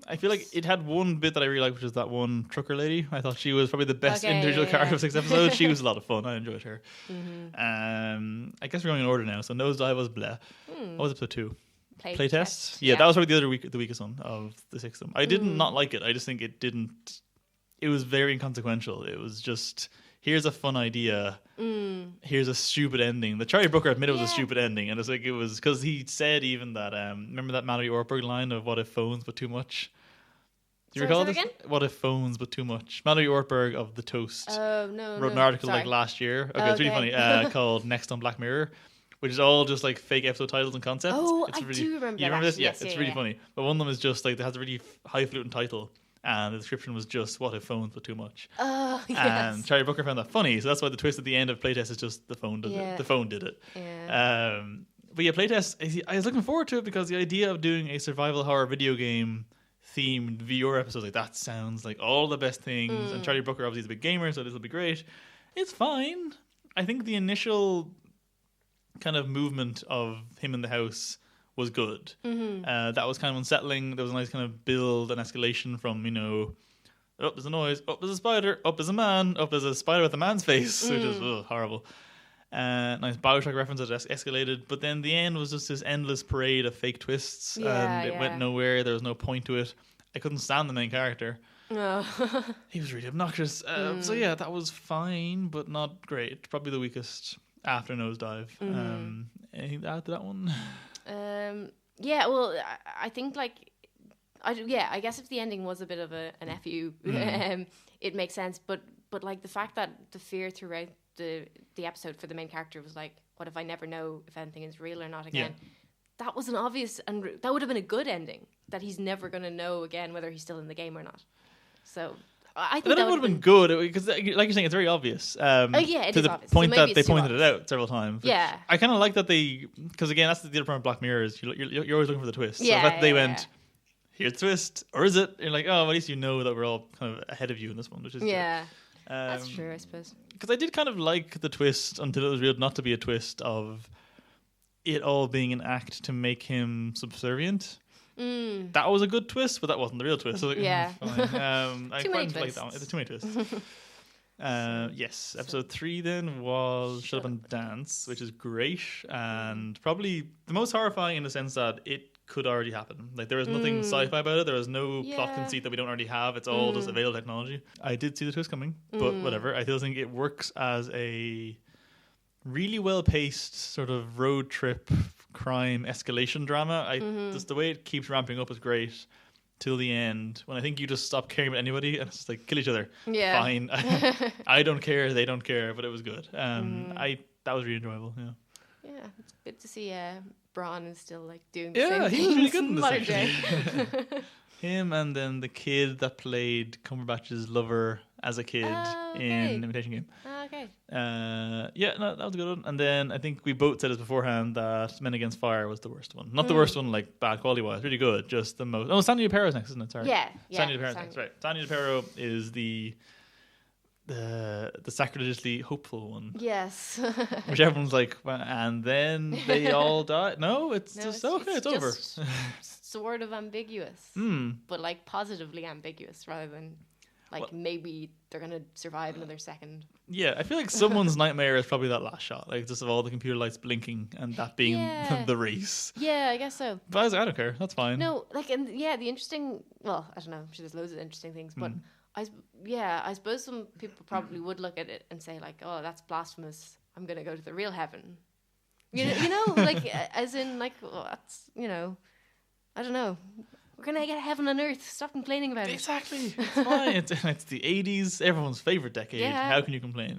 I feel like it had one bit that I really liked, which is that one trucker lady. I thought she was probably the best individual character of 6 episodes. She was a lot of fun. I enjoyed her. I guess we're going in order now. So Nosedive was blah. What was episode 2? Playtest. Yeah, that was probably the weakest one of the 6 of them. I did not like it. I just think it didn't. It was very inconsequential. It was just, here's a fun idea. Here's a stupid ending. The Charlie Brooker admitted it was a stupid ending, and it's like it was because he said even that. Remember that Mallory Ortberg line of "What if phones but too much"? Do you recall this? Again? What if phones but too much? Mallory Ortberg of The Toast wrote an article like last year. Okay, it's really funny. Called "Next on Black Mirror," which is all just like fake episode titles and concepts. Oh, it's I do remember. You remember this? Yeah, it's really funny. But one of them is just like it has a really highfalutin title. And the description was just "What if phones but too much?" Oh, yes. And Charlie Brooker found that funny, so that's why the twist at the end of Playtest is just the phone did it. The phone did it. Yeah. But yeah, Playtest. I was looking forward to it because the idea of doing a survival horror video game themed VR episode like that sounds like all the best things. And Charlie Brooker obviously is a big gamer, so this will be great. It's fine. I think the initial kind of movement of him in the house was good. That was kind of unsettling. There was a nice kind of build and escalation from, oh, there's a noise, oh, there's a spider, oh, there's a man, oh, there's a spider with a man's face, which is horrible. Nice Bioshock reference that escalated, but then the end was just this endless parade of fake twists, and it went nowhere. There was no point to it. I couldn't stand the main character. No. He was really obnoxious. So yeah, that was fine, but not great. Probably the weakest after Nosedive. Anything to add to that one? Yeah, well, I think I guess if the ending was a bit of an FU, it makes sense. But like the fact that the fear throughout the episode for the main character was like, what if I never know if anything is real or not again? Yeah. That was an obvious, and that would have been a good ending, that he's never going to know again whether he's still in the game or not. So I think that would have been good, because like you're saying, it's very obvious. Yeah, it to is the obvious. point So that they pointed it out several times. Yeah, I kind of like that because again, that's the other problem with Black Mirror is you're always looking for the twist. Yeah, so they went, here's the twist, or is it? You're like, oh, well, at least you know that we're all kind of ahead of you in this one, which is good. That's true, I suppose. Because I did kind of like the twist until it was revealed not to be a twist of it all being an act to make him subservient. That was a good twist, but that wasn't the real twist. So like, yeah. Fine. I too many quite like that one. It's too many twists. Yes, episode 3 then was Shut Up and Dance, which is great and probably the most horrifying in the sense that it could already happen. Like there is nothing sci-fi about it. There is no plot conceit that we don't already have. It's all just available technology. I did see the twist coming, but whatever. I still think it works as a really well-paced sort of road trip crime escalation drama. Just the way it keeps ramping up is great till the end, when I think you just stop caring about anybody and it's just like, kill each other. Yeah. Fine. I don't care, they don't care, but it was good. That was really enjoyable. Yeah, it's good to see Braun is still like doing the same thing. Yeah, he was really good in this actually. Him and then the kid that played Cumberbatch's lover as a kid in Imitation Game. Okay. Yeah, no, that was a good one. And then I think we both said this beforehand that Men Against Fire was the worst one. Not the worst one, like bad quality wise, really good. Just the most. Oh, Sandy DePero's next, isn't it? Sorry. Yeah. Sandy DePero's next, right? Sandy DePero is the sacrilegiously hopeful one. Yes. Which everyone's like, well, and then they all die. No, it's just okay. It's over. Sort of ambiguous, but like positively ambiguous rather than like maybe they're gonna survive another second. Yeah, I feel like someone's nightmare is probably that last shot, like just of all the computer lights blinking and that being the race. Yeah, I guess so. But I was like, I don't care. That's fine. No, like, and the interesting. Well, I don't know. I'm sure there's loads of interesting things, but I suppose some people probably would look at it and say like, oh, that's blasphemous. I'm gonna go to the real heaven. You know, like as in like, well, that's I don't know. We're going to get heaven on earth. Stop complaining about it. Exactly. It's fine. It's the 80s, everyone's favorite decade. Yeah. How can you complain?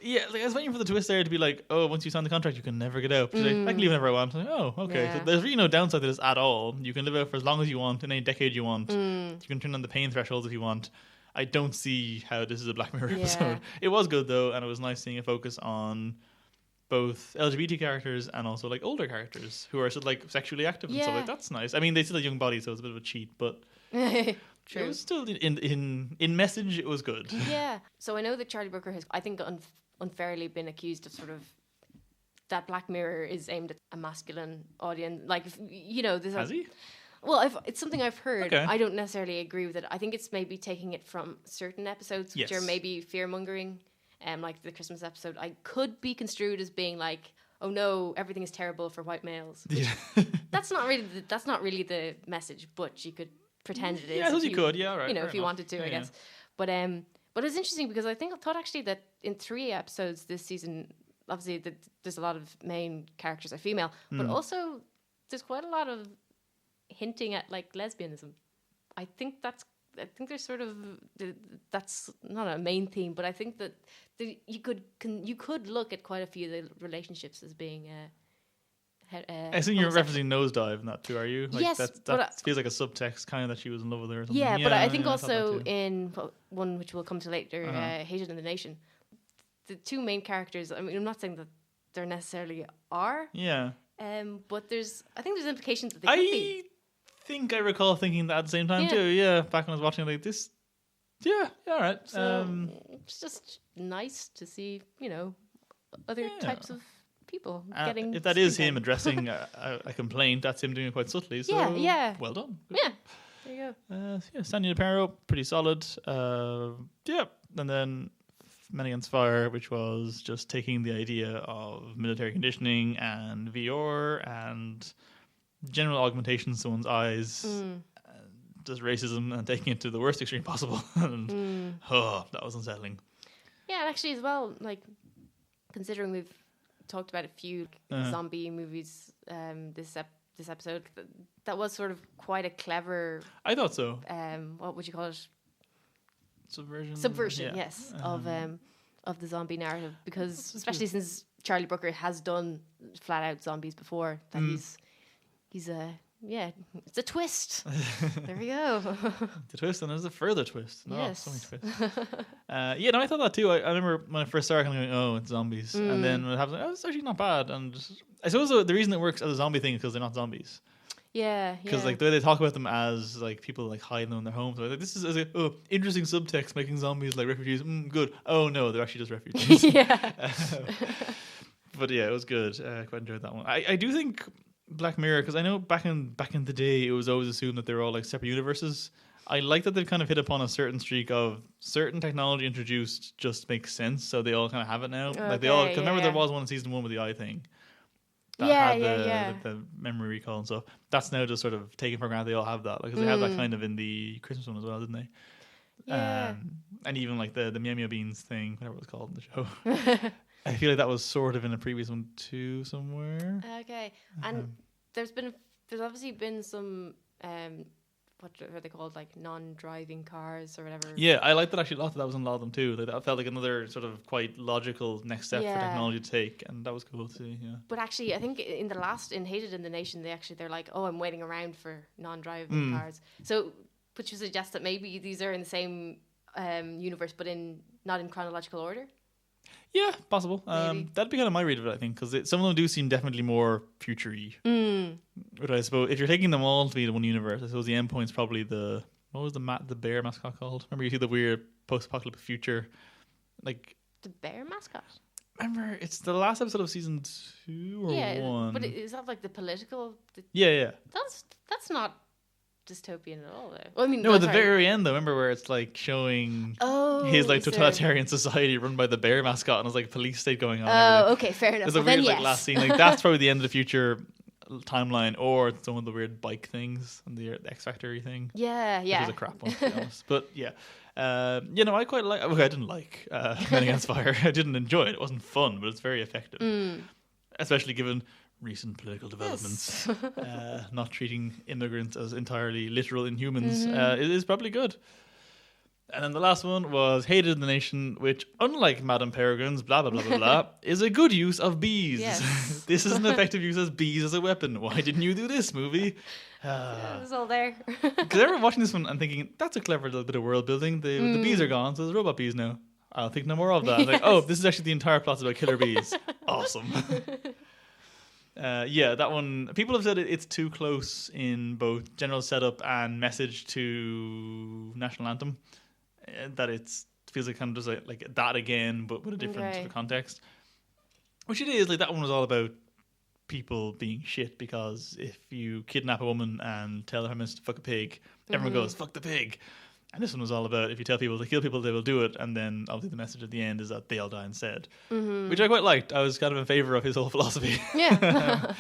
Yeah, like I was waiting for the twist there to be like, oh, once you sign the contract, you can never get out. But like, I can leave whenever I want. Like, oh, okay. Yeah. So there's really no downside to this at all. You can live out for as long as you want, in any decade you want. You can turn on the pain thresholds if you want. I don't see how this is a Black Mirror episode. It was good though, and it was nice seeing a focus on both LGBT characters and also like older characters who are sort of like sexually active and stuff. Like that's nice. I mean, they still have young bodies, so it's a bit of a cheat, but True. it was still in message. It was good. Yeah. So I know that Charlie Brooker has, I think, unfairly been accused of sort of that Black Mirror is aimed at a masculine audience. Like, you know, there's Has he? Well, it's something I've heard. Okay. I don't necessarily agree with it. I think it's maybe taking it from certain episodes, which Yes. are maybe fear-mongering, like the Christmas episode. I could be construed as being like, oh no, everything is terrible for white males. Yeah. That's not really the message, but you could pretend it is. Yeah, I suppose if you could. Yeah, all right. You know, fair if you enough. wanted to, I Yeah. guess. But it's interesting because I thought actually that in 3 episodes this season, obviously there's a lot of main characters are female, but also there's quite a lot of hinting at like lesbianism. I think there's sort of that's not a main theme, but I think that you could look at quite a few of the relationships as being. I assume you're referencing Nosedive in that too, are you? Like Yes, that but feels like a subtext, kind of that she was in love with her or something. Yeah, but I think thought that also too. in one which we'll come to later, Hated in the Nation, the 2 main characters. I mean, I'm not saying that there necessarily are. Yeah. But I think there's implications that they could be. I think I recall thinking that at the same time Yeah. too. Yeah, back when I was watching like this. Yeah, all right. So it's just nice to see, you know, other types of people getting. if that is screen him time. addressing a complaint, that's him doing it quite subtly. So Yeah. well done. Yeah, there you go. Yeah, Sandy DePero, pretty solid. Yeah, and then Men Against Fire, which was just taking the idea of military conditioning and VR and general augmentation to one's eyes, just racism, and taking it to the worst extreme possible. And that was unsettling. Yeah, and actually as well, like considering we've talked about a few zombie movies this episode, that was sort of quite a clever. I thought so. What would you call it? Subversion. Yeah. Yes, of the zombie narrative, because especially since Charlie Brooker has done flat out zombies before, that he's a it's a twist. There we go. The twist, and there's a further twist. No, Yes. so many twists. I thought that too. I remember when I first started kind of going, oh, it's zombies. And then when it happens, it's actually not bad. And I suppose the reason it works as a zombie thing is because they're not zombies. Yeah. Because like the way they talk about them as like people like hiding them in their homes, so, like, this is interesting subtext, making zombies like refugees. Good. Oh no, they're actually just refugees. Yeah. But yeah, it was good. I quite enjoyed that one. I do think Black Mirror, because I know back in the day it was always assumed that they were all like separate universes. I like that they've kind of hit upon a certain streak of certain technology introduced just makes sense, so they all kind of have it now. Like they all, because remember there was one in season 1 with the eye thing. That had the memory recall and stuff. That's now just sort of taken for granted. They all have that, because they have that kind of in the Christmas one as well, didn't they? Yeah. And even like the Meow Beans thing, whatever it was called in the show. I feel like that was sort of in a previous one too somewhere. Okay, and there's obviously been some what are they called, like non-driving cars or whatever. Yeah, I liked that actually a lot. That was in a lot of them too. Like, that felt like another sort of quite logical next step for technology to take, and that was cool to see. Yeah. But actually, I think in Hated in the Nation, they're like, oh, I'm waiting around for non-driving cars. So, which would suggest that maybe these are in the same universe, but not in chronological order. Yeah, possible. That'd be kind of my read of it, I think, because some of them do seem definitely more future-y. But I suppose if you're taking them all to be the one universe, I suppose the end point's probably what was the bear mascot called? Remember, you see the weird post-apocalyptic future, like the bear mascot. Remember, it's the last episode of season 2 or 1. But is that like the political? Yeah. That's not dystopian at all, though. Well, I mean, no, at the very end, though, remember where it's like showing his like totalitarian society run by the bear mascot, and there's like a police state going on. Oh, okay, fair enough. There's a weird like last scene, like that's probably the end of the future timeline, or some of the weird bike things and the X Factor thing. Yeah. Which is a crap one, to be honest. But yeah, I quite like. Okay, I didn't like Men Against Fire. I didn't enjoy it. It wasn't fun, but it's very effective, especially given recent political developments, not treating immigrants as entirely literal inhumans, it is probably good. And then the last one was Hated in the Nation, which, unlike Madame Peregrine's blah, blah, blah, blah, blah, is a good use of bees. Yes. This is an effective use of bees as a weapon. Why didn't you do this, movie? It was all there. Because I remember watching this one and thinking, that's a clever little bit of world building. The bees are gone, so there's robot bees now. I'll think no more of that. Yes. Like, oh, this is actually the entire plot about killer bees. Awesome. That one, people have said it's too close in both general setup and message to National Anthem. That it feels like kind of just like that again, but with a different sort of context. Which it is, like that one was all about people being shit, because if you kidnap a woman and tell her to fuck a pig, everyone goes, fuck the pig. And this one was all about if you tell people to kill people, they will do it. And then obviously the message at the end is that they all die instead. Which I quite liked. I was kind of in favour of his whole philosophy. Yeah.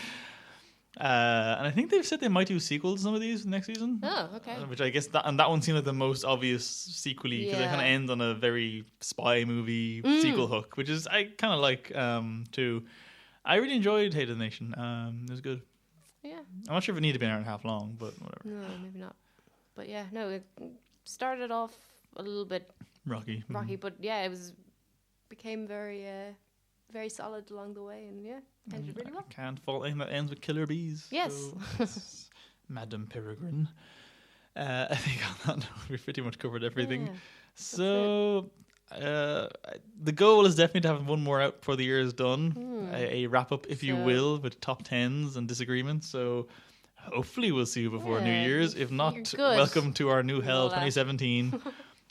And I think they've said they might do sequels to some of these next season. Oh, okay. Which I guess that one seemed like the most obvious sequel-y, because it kind of ends on a very spy movie sequel hook, which is I kind of like too. I really enjoyed Hated the Nation. It was good. Yeah. I'm not sure if it needed to be an hour and a half long, but whatever. No, maybe not. But yeah, no, it started off a little bit rocky, but yeah, it became very solid along the way, and ended really well. Can't fault anything that ends with killer bees. Yes. So Madame Peregrine. I think on that note, we've pretty much covered everything. Yeah, so the goal is definitely to have one more out before the year is done. A wrap up, if you will, with top 10s and disagreements. So hopefully we'll see you before New Year's. If not, welcome to our new hell 2017.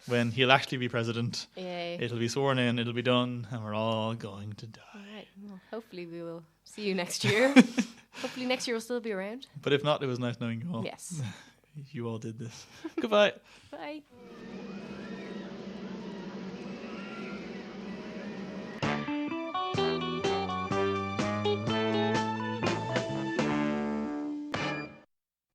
When he'll actually be president. Yay. It'll be sworn in, it'll be done, and we're all going to die. All right. Well, hopefully we will see you next year. Hopefully next year we'll still be around. But if not, it was nice knowing you all. Yes. You all did this. Goodbye. Bye.